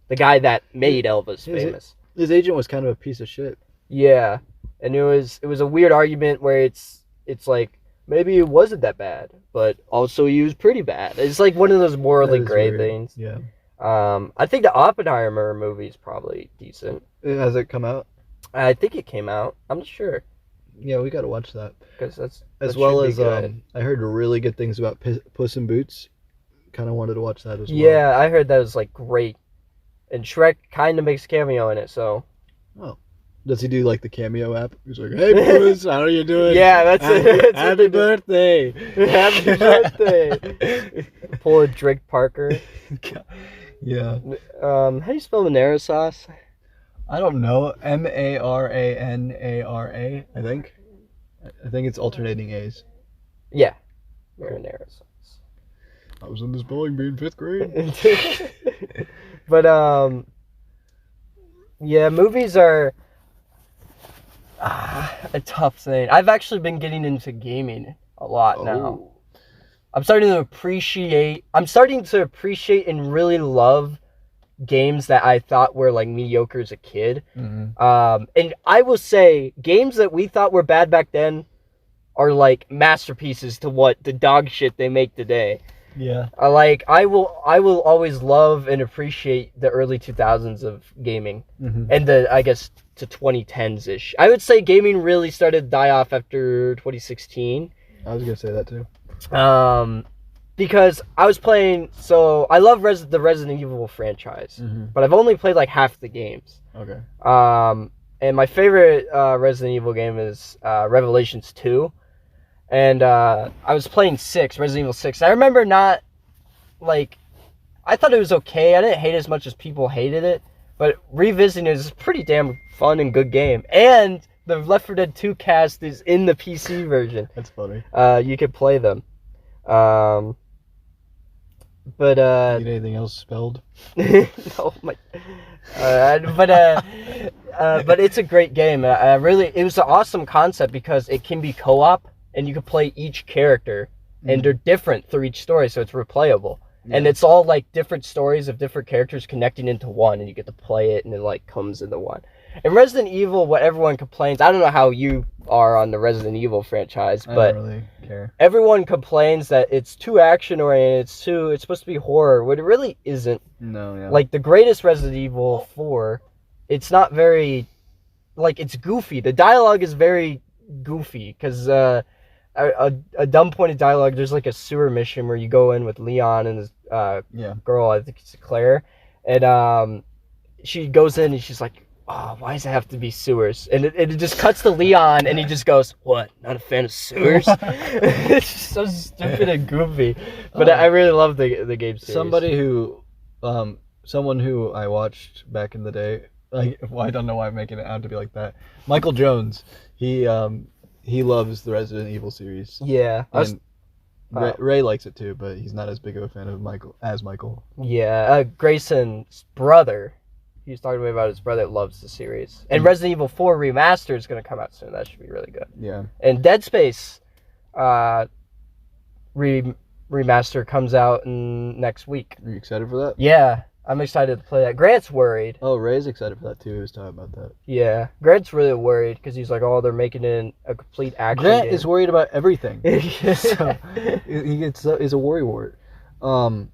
S2: the guy that made Elvis famous.
S1: His agent was kind of a piece of shit.
S2: Yeah, and it was a weird argument where it's like maybe it wasn't that bad, but also he was pretty bad. It's like one of those morally
S1: That is
S2: gray
S1: weird.
S2: things.
S1: Yeah.
S2: I think the Oppenheimer movie is probably decent.
S1: Has it come out?
S2: I think it came out. I'm not sure
S1: Yeah, we gotta watch that.
S2: because
S1: As
S2: that
S1: well
S2: should be
S1: as
S2: good.
S1: I heard really good things about Puss in Boots. Kind of wanted to watch that as well.
S2: Yeah, I heard that was like great, and Shrek kind of makes a cameo in it. So
S1: Does he do like the cameo app? He's like, "Hey, Puss, how are you doing?
S2: yeah, that's it.
S1: Happy birthday!
S2: Happy birthday! Pull a Drake Parker.
S1: Yeah.
S2: How do you spell Monero sauce?
S1: I don't know. Maranara, I think. I think it's alternating A's.
S2: Yeah, marinara sauce.
S1: I was in the spelling bee in 5th grade.
S2: But yeah, movies are a tough thing. I've actually been getting into gaming a lot now. I'm starting to appreciate and really love games that I thought were like mediocre as a kid.
S1: Mm-hmm.
S2: And I will say games that we thought were bad back then are like masterpieces to what the dog shit they make today.
S1: Yeah.
S2: I will always love and appreciate the early 2000s of gaming,
S1: Mm-hmm.
S2: and I guess to 2010s ish. I would say gaming really started to die off after 2016.
S1: I was gonna say that too.
S2: Because I was playing, so I love the Resident Evil franchise,
S1: Mm-hmm.
S2: but I've only played like half the games.
S1: Okay.
S2: And my favorite Resident Evil game is Revelations 2. And I was playing Resident Evil 6. I remember I thought it was okay. I didn't hate it as much as people hated it. But revisiting it is a pretty damn fun and good game. And the Left 4 Dead 2 cast is in the PC version.
S1: That's funny.
S2: You could play them. But
S1: Need anything else spelled?
S2: no, my. But it's a great game. It was an awesome concept because it can be co-op and you can play each character, and they're different through each story, so it's replayable. Yeah. And it's all like different stories of different characters connecting into one, and you get to play it, and it like comes into one. In Resident Evil, what everyone complains, I don't know how you are on the Resident Evil franchise,
S1: I
S2: but
S1: don't really care.
S2: everyone complains that it's too action oriented, it's supposed to be horror, when it really isn't.
S1: No, yeah.
S2: Like the greatest Resident Evil 4, it's not very, like, it's goofy. The dialogue is very goofy because a dumb point of dialogue. There's like a sewer mission where you go in with Leon and this girl, I think it's Claire, and she goes in and she's like, "Oh, why does it have to be sewers?" And it just cuts to Leon and he just goes, "What? Not a fan of sewers?" It's just so stupid and goofy, but I really love the game series.
S1: Someone who I watched back in the day. Like, well, I don't know why I'm making it out to be like that. Michael Jones, he loves the Resident Evil series.
S2: Yeah,
S1: And Ray likes it too, but he's not as big of a fan of Michael as Michael.
S2: Yeah, Grayson's brother. He's talking to me about his brother that loves the series. And Resident Evil 4 Remastered is going to come out soon. That should be really good.
S1: Yeah.
S2: And Dead Space remaster comes out next week.
S1: Are you excited for that?
S2: Yeah, I'm excited to play that. Grant's worried.
S1: Oh, Ray's excited for that too. He was talking about that.
S2: Yeah, Grant's really worried because he's like, "Oh, they're making it a complete action
S1: Grant
S2: game."
S1: is worried about everything. So he's a worry wart. I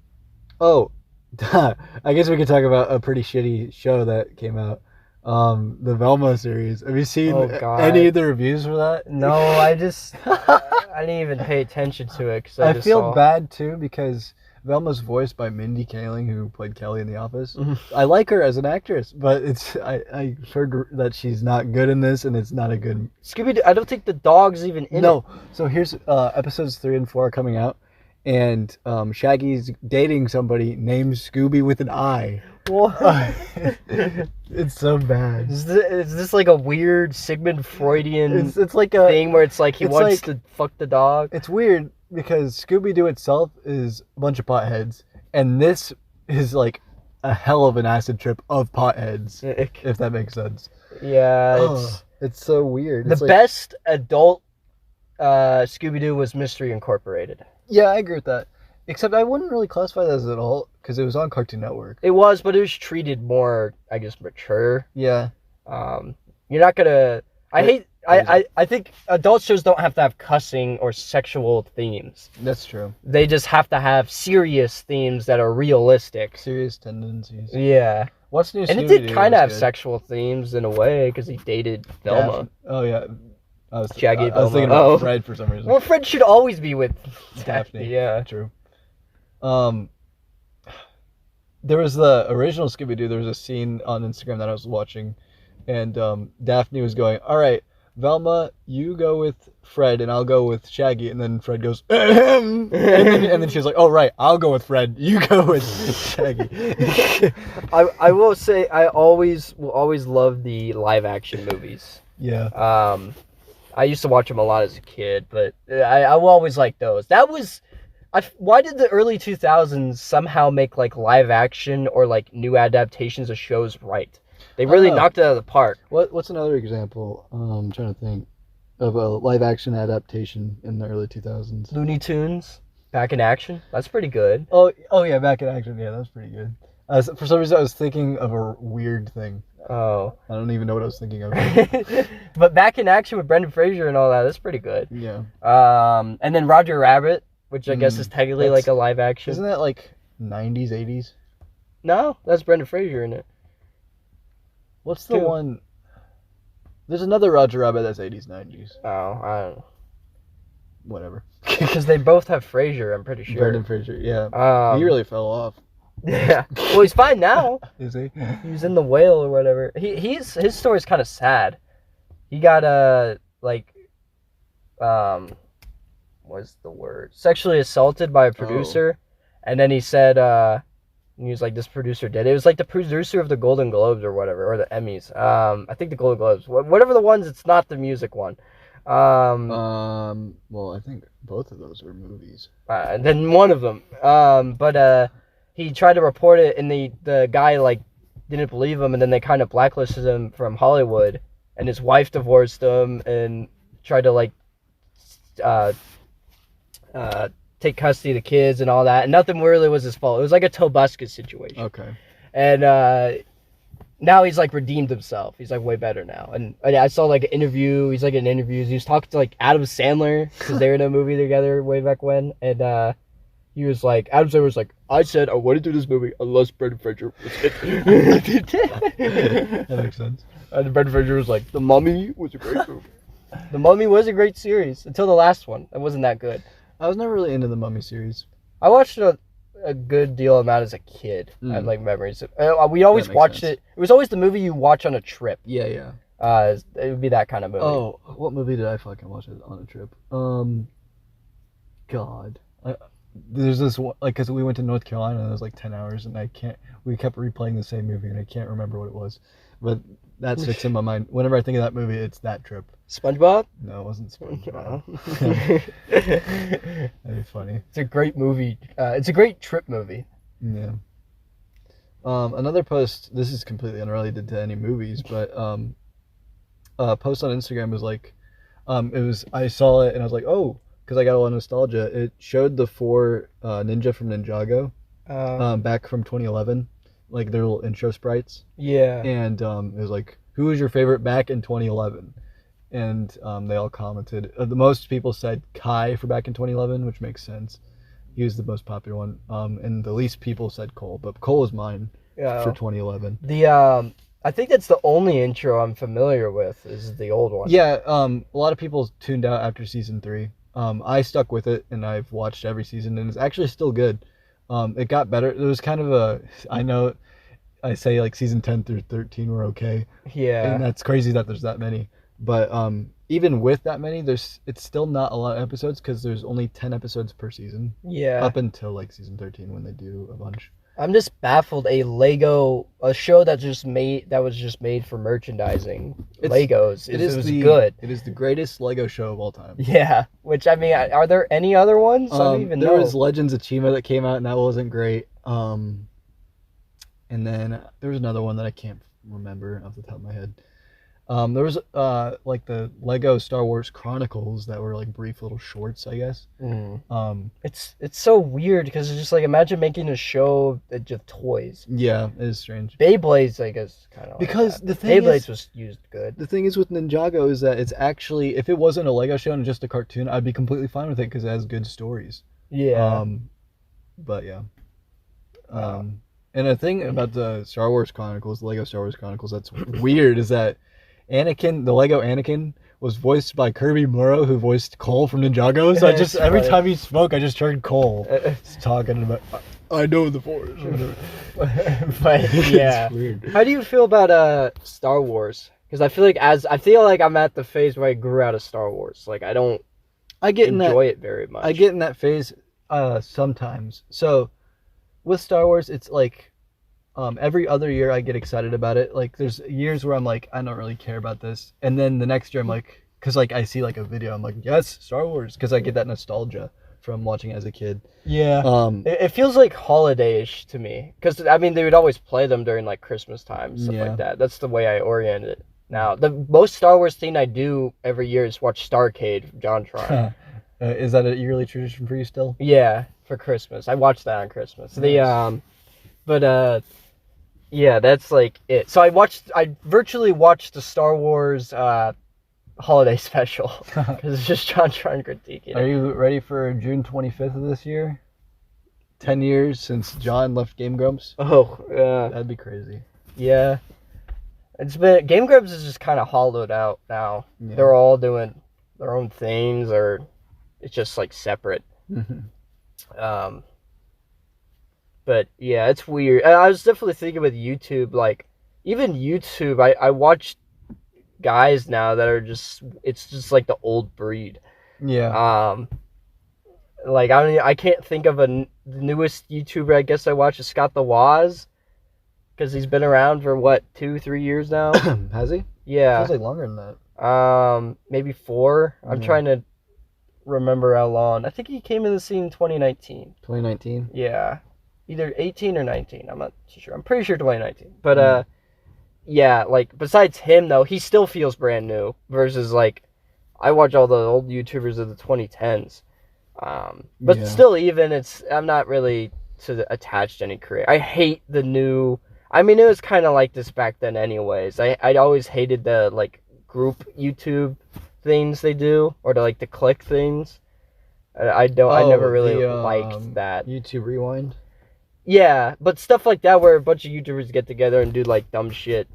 S1: guess we could talk about a pretty shitty show that came out. The Velma series. Have you seen any of the reviews for that?
S2: No, I didn't even pay attention to it because
S1: I feel bad too because Velma's voiced by Mindy Kaling, who played Kelly in The Office. Mm-hmm. I like her as an actress, but I heard that she's not good in this, and it's not a good
S2: Scooby-Doo. I don't think the dog's even in it.
S1: No. So here's episodes 3 and 4 are coming out. And Shaggy's dating somebody named Scooby with an I. What? It's so bad.
S2: Is this like a weird Sigmund Freudian
S1: it's like a
S2: thing where it's like he wants to fuck the dog?
S1: It's weird because Scooby-Doo itself is a bunch of potheads. And this is like a hell of an acid trip of potheads, if that makes sense.
S2: Yeah,
S1: it's so weird.
S2: The best adult Scooby-Doo was Mystery Incorporated.
S1: Yeah, I agree with that. Except I wouldn't really classify that as an adult because it was on Cartoon Network.
S2: It was, but it was treated more, I guess, mature.
S1: Yeah.
S2: You're not gonna. I think adult shows don't have to have cussing or sexual themes.
S1: That's true.
S2: They just have to have serious themes that are realistic.
S1: Serious tendencies.
S2: Yeah.
S1: What's new?
S2: And it did kind of have sexual themes in a way because he dated Velma.
S1: Oh yeah.
S2: Shaggy.
S1: I was thinking about Fred for some reason.
S2: Well, Fred should always be with
S1: Daphne.
S2: Yeah.
S1: True. There was the original Scooby-Doo. There was a scene on Instagram that I was watching, and Daphne was going, "All right, Velma, you go with Fred, and I'll go with Shaggy." And then Fred goes, and then she was like, "Oh right, I'll go with Fred. You go with Shaggy."
S2: I will say I will always love the live action movies.
S1: Yeah.
S2: I used to watch them a lot as a kid, but I will always like those. Why did the early 2000s somehow make like live action or like new adaptations of shows right? They really knocked it out of the park.
S1: What's another example? I'm trying to think of a live action adaptation in the early 2000s.
S2: Looney Tunes, Back in Action. That's pretty good.
S1: Oh yeah, Back in Action. Yeah, that was pretty good. For some reason, I was thinking of a weird thing.
S2: Oh.
S1: I don't even know what I was thinking of.
S2: But Back in Action with Brendan Fraser and all that's pretty good.
S1: Yeah.
S2: And then Roger Rabbit, which I guess is technically like a live action.
S1: Isn't that like 90s, 80s?
S2: No, that's Brendan Fraser in it.
S1: What's the one? There's another Roger Rabbit that's 80s, 90s.
S2: Oh, I don't know.
S1: Whatever.
S2: Because they both have Fraser, I'm pretty sure.
S1: Brendan Fraser, yeah. He really fell off.
S2: Yeah. Well, he's fine now.
S1: Is he?
S2: He was in The Whale or whatever. His story's kind of sad. He got what's the word? Sexually assaulted by a producer, and then he said, he was like, this producer did it. It was like the producer of the Golden Globes or whatever, or the Emmys. I think the Golden Globes, whatever the ones. It's not the music one.
S1: Well, I think both of those were movies.
S2: And then one of them. He tried to report it, and the guy like didn't believe him, and then they kind of blacklisted him from Hollywood, and his wife divorced him and tried to like take custody of the kids and all that, and nothing really was his fault. It was like a Tobuscus situation.
S1: Okay.
S2: And now he's like redeemed himself. He's like way better now. And I saw like an interview. He's like in interviews. He was talking to like Adam Sandler because they were in a movie together way back when. And he was like, Adam Sandler was like, I said I wouldn't do this movie unless Brendan Fraser was it.
S1: That makes sense.
S2: And Brendan Fraser was like, The Mummy was a great movie. The Mummy was a great series until the last one. It wasn't that good.
S1: I was never really into the Mummy series.
S2: I watched a good deal amount as a kid. I had like memories. We always watched it. It was always the movie you watch on a trip.
S1: Yeah, yeah.
S2: It would be that kind of movie.
S1: Oh, what movie did I fucking watch on a trip? God. There's this one, like, because we went to North Carolina and it was like 10 hours and we kept replaying the same movie and I can't remember what it was. But that sticks in my mind. Whenever I think of that movie, it's that trip.
S2: SpongeBob?
S1: No, it wasn't SpongeBob. That'd be funny.
S2: It's a great movie. It's a great trip movie.
S1: Yeah. Another post, this is completely unrelated to any movies, but a post on Instagram was like, I saw it and I was like, oh, because I got a lot of nostalgia. It showed the 4 ninja from Ninjago back from 2011, like their little intro sprites.
S2: Yeah.
S1: And it was like, who was your favorite back in 2011? And they all commented. The most people said Kai for back in 2011, which makes sense. He was the most popular one. And the least people said Cole, but Cole was mine for 2011.
S2: I think that's the only intro I'm familiar with is the old one.
S1: Yeah, a lot of people tuned out after season 3. I stuck with it and I've watched every season and it's actually still good. It got better. There was kind of I know I say like season 10 through 13 were okay.
S2: Yeah.
S1: And that's crazy that there's that many. But even with that many, it's still not a lot of episodes because there's only 10 episodes per season.
S2: Yeah.
S1: Up until like season 13 when they do a bunch.
S2: I'm just baffled. A show that was just made for merchandising. Legos. It was good.
S1: It is the greatest Lego show of all time.
S2: Yeah. Which I mean, are there any other ones? I don't even know.
S1: There was Legends of Chima that came out and that wasn't great. And then there was another one that I can't remember off the top of my head. There was like the Lego Star Wars Chronicles that were like brief little shorts, I guess.
S2: It's so weird because it's just like imagine making a show of just toys.
S1: Yeah, it is strange.
S2: Beyblades, I guess, kind of.
S1: Because
S2: like
S1: the thing
S2: Beyblades
S1: is,
S2: was used good.
S1: The thing is with Ninjago is that it's actually, if it wasn't a Lego show and just a cartoon, I'd be completely fine with it because it has good stories.
S2: Yeah.
S1: But yeah. And a thing about the Star Wars Chronicles, the Lego Star Wars Chronicles, that's weird is that Anakin, the Lego Anakin, was voiced by Kirby Murrow, who voiced Cole from Ninjago. So every time he spoke, I just heard Cole talking about, I know the Force.
S2: But yeah,
S1: it's weird.
S2: How do you feel about Star Wars? Because I feel like I'm at the phase where I grew out of Star Wars. Like I don't enjoy it very much.
S1: I get in that phase sometimes. So with Star Wars, it's like every other year I get excited about it. Like there's years where I'm like, I don't really care about this, and then the next year I'm like, because like I see like a video, I'm like, yes, Star Wars, because I get that nostalgia from watching as a kid.
S2: Yeah. It feels like holiday-ish to me, because I mean they would always play them during like Christmas time, stuff like that. That's the way I orient it now. The most Star Wars thing I do every year is watch Starcade from JonTron.
S1: Is that a yearly tradition for you still?
S2: Yeah, for Christmas. I watch that on Christmas.
S1: Nice.
S2: Yeah, that's like it. So I virtually watched the Star Wars holiday special because it's just JonTron critiquing it.
S1: Are you ready for June 25th of this year? 10 years since John left Game Grumps?
S2: Oh, yeah.
S1: That'd be crazy.
S2: Yeah. Game Grumps is just kind of hollowed out now. Yeah. They're all doing their own things, or it's just like separate. But yeah, it's weird. I was definitely thinking with YouTube, like even YouTube, I watch guys now that are it's just like the old breed.
S1: Yeah.
S2: Like I can't think of the newest YouTuber I guess I watch is Scott the Woz, because he's been around for what 2-3 years now.
S1: Has he?
S2: Yeah.
S1: Feels like longer than that.
S2: Maybe 4. I'm trying to remember how long. I think he came in the scene in 2019.
S1: 2019.
S2: Yeah. Either 18 or 19. I'm not too sure. I'm pretty sure 2019. But yeah, like besides him though, he still feels brand new versus like I watch all the old YouTubers of the 2010s. But still, even I'm not really attached to any career. I hate the new. I mean, it was kind of like this back then, anyways. I always hated the like group YouTube things they do, or the click things. I never
S1: Oh,
S2: really
S1: the
S2: liked that.
S1: YouTube Rewind.
S2: Yeah, but stuff like that where a bunch of YouTubers get together and do like dumb shit.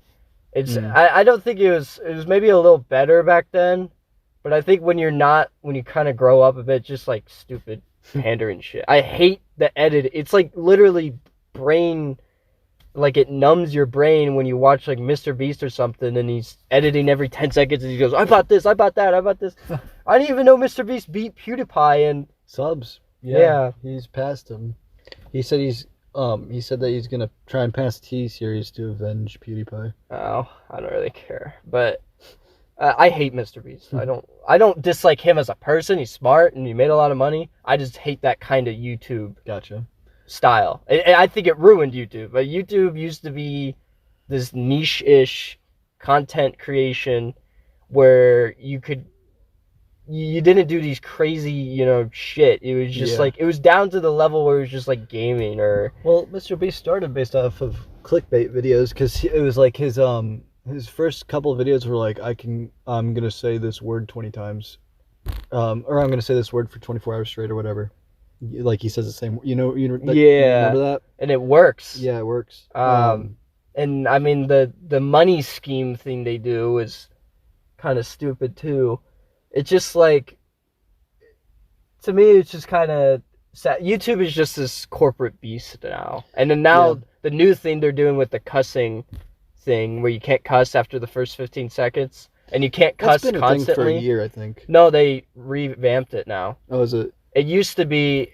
S1: Mm.
S2: I don't think it was maybe a little better back then, but I think when you kind of grow up a bit, just like stupid pandering shit. I hate the edit. It's like literally brain, like it numbs your brain when you watch like Mr. Beast or something, and he's editing every 10 seconds, and he goes, "I bought this, I bought that, I bought this." I didn't even know Mr. Beast beat PewDiePie, and
S1: Subs.
S2: yeah.
S1: He's passed him. He said that he's gonna try and pass T-Series to avenge PewDiePie.
S2: Oh, I don't really care, but I hate Mr. Beast. I don't dislike him as a person. He's smart and he made a lot of money. I just hate that kind of YouTube
S1: Gotcha.
S2: style. I think it ruined YouTube. But YouTube used to be this niche-ish content creation where you didn't do these crazy, shit. It was just
S1: Yeah.
S2: it was down to the level where it was just like gaming or
S1: Well, Mr. Beast started based off of clickbait videos because it was like his first couple of videos were like I'm gonna say this word 20 times, or I'm gonna say this word for 24 hours straight or whatever. Like he says the same. Like, you
S2: yeah,
S1: remember that?
S2: and it works.
S1: Yeah, it works.
S2: And I mean the money scheme thing they do is kind of stupid too. It's just like, to me, it's just kind of sad. YouTube is just this corporate beast now, and then now
S1: Yeah.
S2: the new thing they're doing with the cussing thing, where you can't cuss after the first 15 seconds, and you can't
S1: That's
S2: cuss
S1: been a
S2: constantly.
S1: thing for a year, I think.
S2: No, they revamped it now.
S1: Oh, is it?
S2: It used to be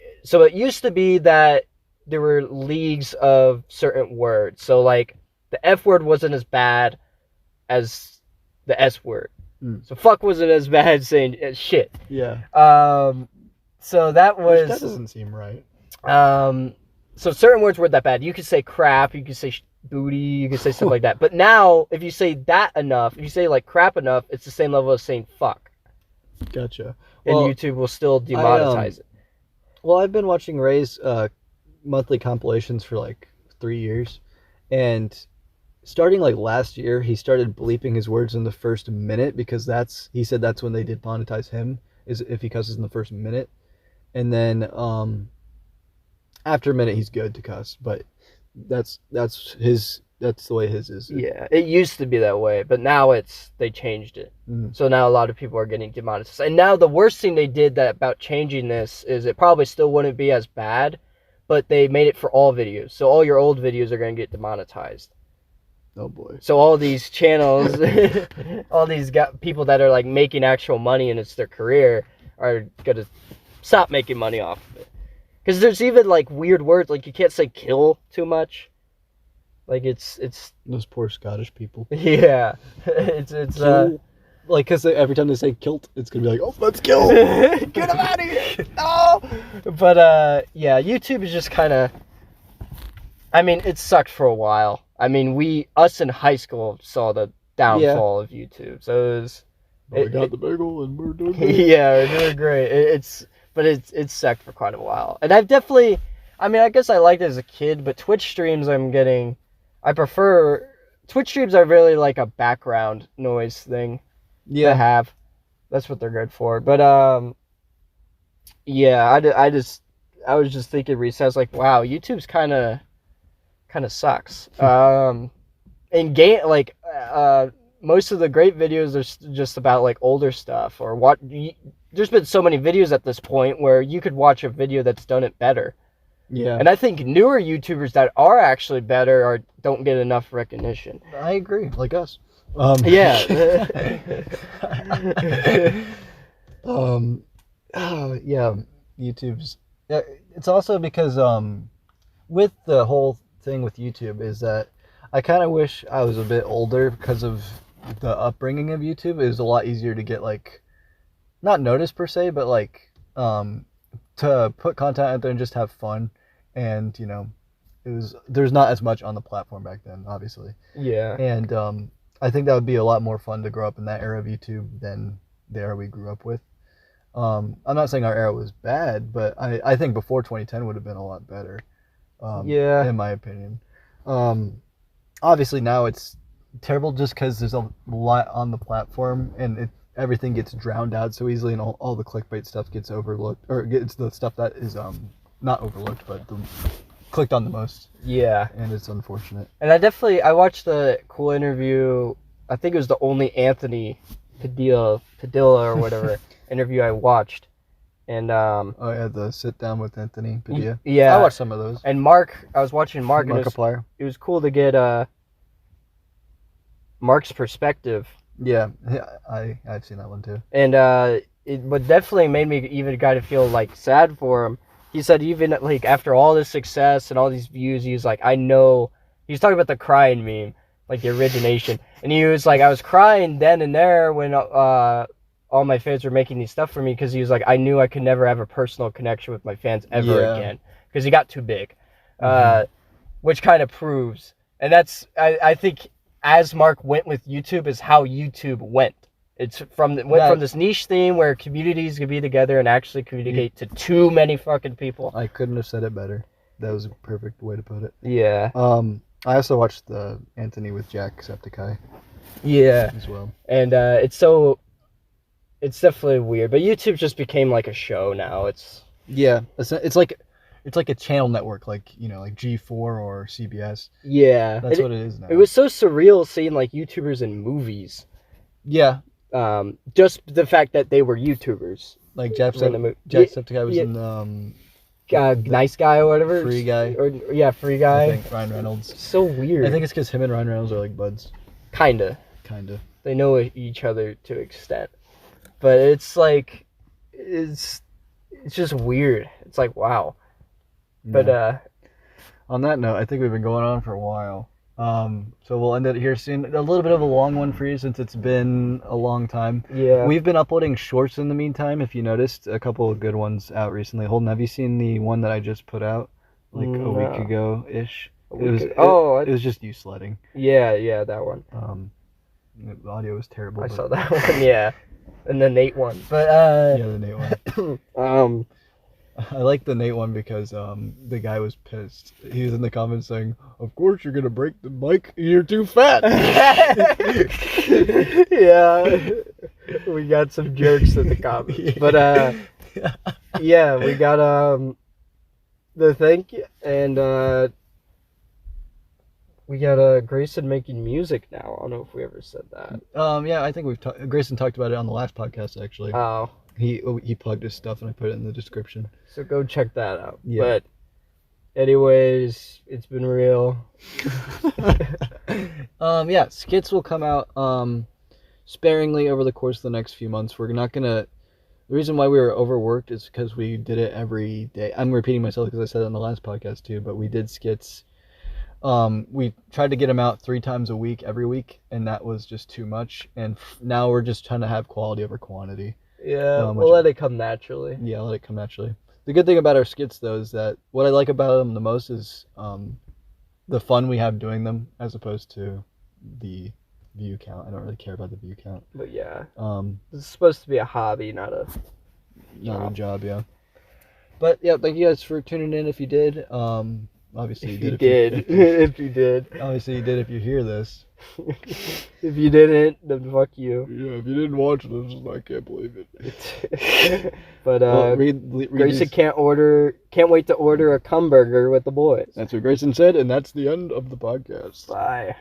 S2: that there were leagues of certain words. So like the F word wasn't as bad as the S word.
S1: Mm.
S2: So fuck wasn't as bad as saying shit.
S1: Yeah.
S2: So that
S1: Which, that
S2: was
S1: doesn't seem right.
S2: so certain words weren't that bad. You could say crap, you could say booty, you could say stuff like that. But now, if you say that enough, if you say like crap enough, it's the same level as saying fuck.
S1: Gotcha.
S2: And
S1: Well,
S2: YouTube will still demonetize it.
S1: Well, I've been watching Ray's monthly compilations for like 3 years, and starting like last year, he started bleeping his words in the first minute because he said that's when they demonetize him, is if he cusses in the first minute, and then after a minute he's good to cuss, but that's the way his is.
S2: Yeah, it used to be that way, but now they changed it.
S1: Mm.
S2: So now a lot of people are getting demonetized. And now the worst thing they did about changing this is it probably still wouldn't be as bad, but they made it for all videos. So all your old videos are going to get demonetized.
S1: Oh boy.
S2: So all these channels, all these people that are like making actual money and it's their career are going to stop making money off of it. Because there's even like weird words, like you can't say kill too much. Like it's
S1: Those poor Scottish people.
S2: yeah, it's
S1: like because every time they say kilt, it's gonna be like, oh, let's kill.
S2: get him out of here. No. But yeah, YouTube is just kind of. I mean, it sucked for a while. I mean, us in high school saw the downfall of YouTube. So it was.
S1: We got the bagel and we're doing
S2: great. Yeah, we're doing great. It's sucked for quite a while, and I've definitely. I mean, I guess I liked it as a kid, but Twitch streams I prefer. Twitch streams are really like a background noise thing.
S1: Yeah.
S2: To have. That's what they're good for. But yeah, I was just thinking recently, I was like, wow, YouTube's kind of sucks. And most of the great videos are just about like older stuff or what. There's been so many videos at this point where you could watch a video that's done it better.
S1: Yeah.
S2: And I think newer YouTubers that are actually better don't get enough recognition.
S1: I agree, like us.
S2: Yeah.
S1: Yeah, YouTube's. It's also because with the whole thing with YouTube is that I kind of wish I was a bit older because of the upbringing of YouTube. It was a lot easier to get like, not noticed per se, but like to put content out there and just have fun, and there's not as much on the platform back then, obviously.
S2: Yeah.
S1: And I think that would be a lot more fun to grow up in that era of YouTube than the era we grew up with. I'm not saying our era was bad, but I think before 2010 would have been a lot better.
S2: Yeah.
S1: In my opinion. obviously now it's terrible just because there's a lot on the platform and everything gets drowned out so easily, and all the clickbait stuff gets overlooked, or gets the stuff that is not overlooked but clicked on the most.
S2: Yeah.
S1: And it's unfortunate.
S2: And I watched the cool interview. I think it was the only Anthony Padilla or whatever interview I watched. And
S1: oh yeah, the sit down with Anthony Padilla.
S2: Yeah,
S1: I watched some of those.
S2: And I was watching Mark, and it was cool to get Mark's perspective.
S1: Yeah, I've seen that one too.
S2: And but definitely made me even kind of feel like sad for him. He said even like after all this success and all these views, he was like, I know. He was talking about the crying meme, like the origination, and he was like, I was crying then and there when all my fans were making these stuff for me, because he was like, I knew I could never have a personal connection with my fans ever again, because he got too big, which kind of proves, and that's I think as Mark went with YouTube is how YouTube went. It's from this niche thing where communities could be together and actually communicate to too many fucking people.
S1: I couldn't have said it better. That was a perfect way to put it.
S2: Yeah.
S1: I also watched the Anthony with Jacksepticeye.
S2: Yeah.
S1: As well.
S2: And it's definitely weird, but YouTube just became like a show now. It's
S1: like a channel network, like like G4 or CBS.
S2: Yeah.
S1: That's what it is now.
S2: It was so surreal seeing like YouTubers in movies. Just the fact that they were YouTubers.
S1: Like Jacksepticeye was in
S2: Nice Guy or whatever.
S1: Free Guy.
S2: Free Guy.
S1: I think Ryan Reynolds.
S2: So weird.
S1: I think it's because him and Ryan Reynolds are like buds.
S2: Kinda. They know each other to an extent. But it's like, it's just weird. It's like, wow. Yeah. But
S1: on that note, I think we've been going on for a while. So we'll end it here soon. A little bit of a long one for you since it's been a long time.
S2: Yeah.
S1: We've been uploading shorts in the meantime, if you noticed. A couple of good ones out recently. Holden, have you seen the one that I just put out like a week ago-ish? It was just you sledding.
S2: Yeah, that one.
S1: The audio was terrible.
S2: I saw that one, yeah. And the Nate one. But
S1: yeah, the Nate one. I like the Nate one because the guy was pissed. He was in the comments saying, "Of course you're gonna break the mic. You're too fat."
S2: Yeah, we got some jerks in the comments, but yeah, we got the thank you, and we got Grayson making music now. I don't know if we ever said that.
S1: Yeah, I think Grayson talked about it on the last podcast actually.
S2: Oh.
S1: He plugged his stuff and I put it in the description.
S2: So go check that out.
S1: Yeah.
S2: But anyways, it's been real.
S1: Yeah, skits will come out sparingly over the course of the next few months. We're not gonna. The reason why we were overworked is because we did it every day. I'm repeating myself because I said it on the last podcast too, but we did skits. We tried to get them out 3 times a week every week, and that was just too much. And now we're just trying to have quality over quantity.
S2: Yeah, we'll let it come naturally.
S1: Yeah, let it come naturally. The good thing about our skits, though, is that what I like about them the most is the fun we have doing them, as opposed to the view count. I don't really care about the view count.
S2: But yeah, this is supposed to be a hobby, not a
S1: job. Yeah. But yeah, thank you guys for tuning in. If you did, obviously
S2: you did. If you did,
S1: obviously you did. If you hear this.
S2: If you didn't, then fuck you.
S1: Yeah, if you didn't watch this, I can't believe
S2: it. But Grayson can't wait to order a Cumburger with the boys.
S1: That's what Grayson said, and that's the end of the podcast.
S2: Bye.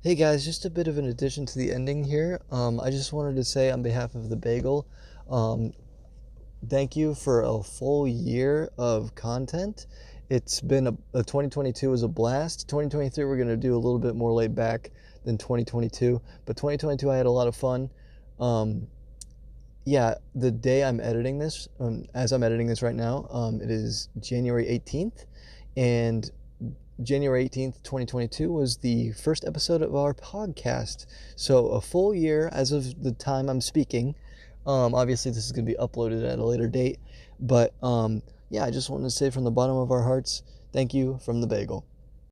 S1: Hey guys, just a bit of an addition to the ending here. I just wanted to say on behalf of the Bagel, thank you for a full year of content. It's been a 2022 was a blast. 2023 we're gonna do a little bit more laid back than 2022, but 2022 I had a lot of fun. Yeah, the day I'm editing this, as I'm editing this right now, it is January 18th, and January 18th, 2022 was the first episode of our podcast. So a full year as of the time I'm speaking. Obviously this is gonna be uploaded at a later date, but yeah, I just wanted to say from the bottom of our hearts, thank you from the Bagel.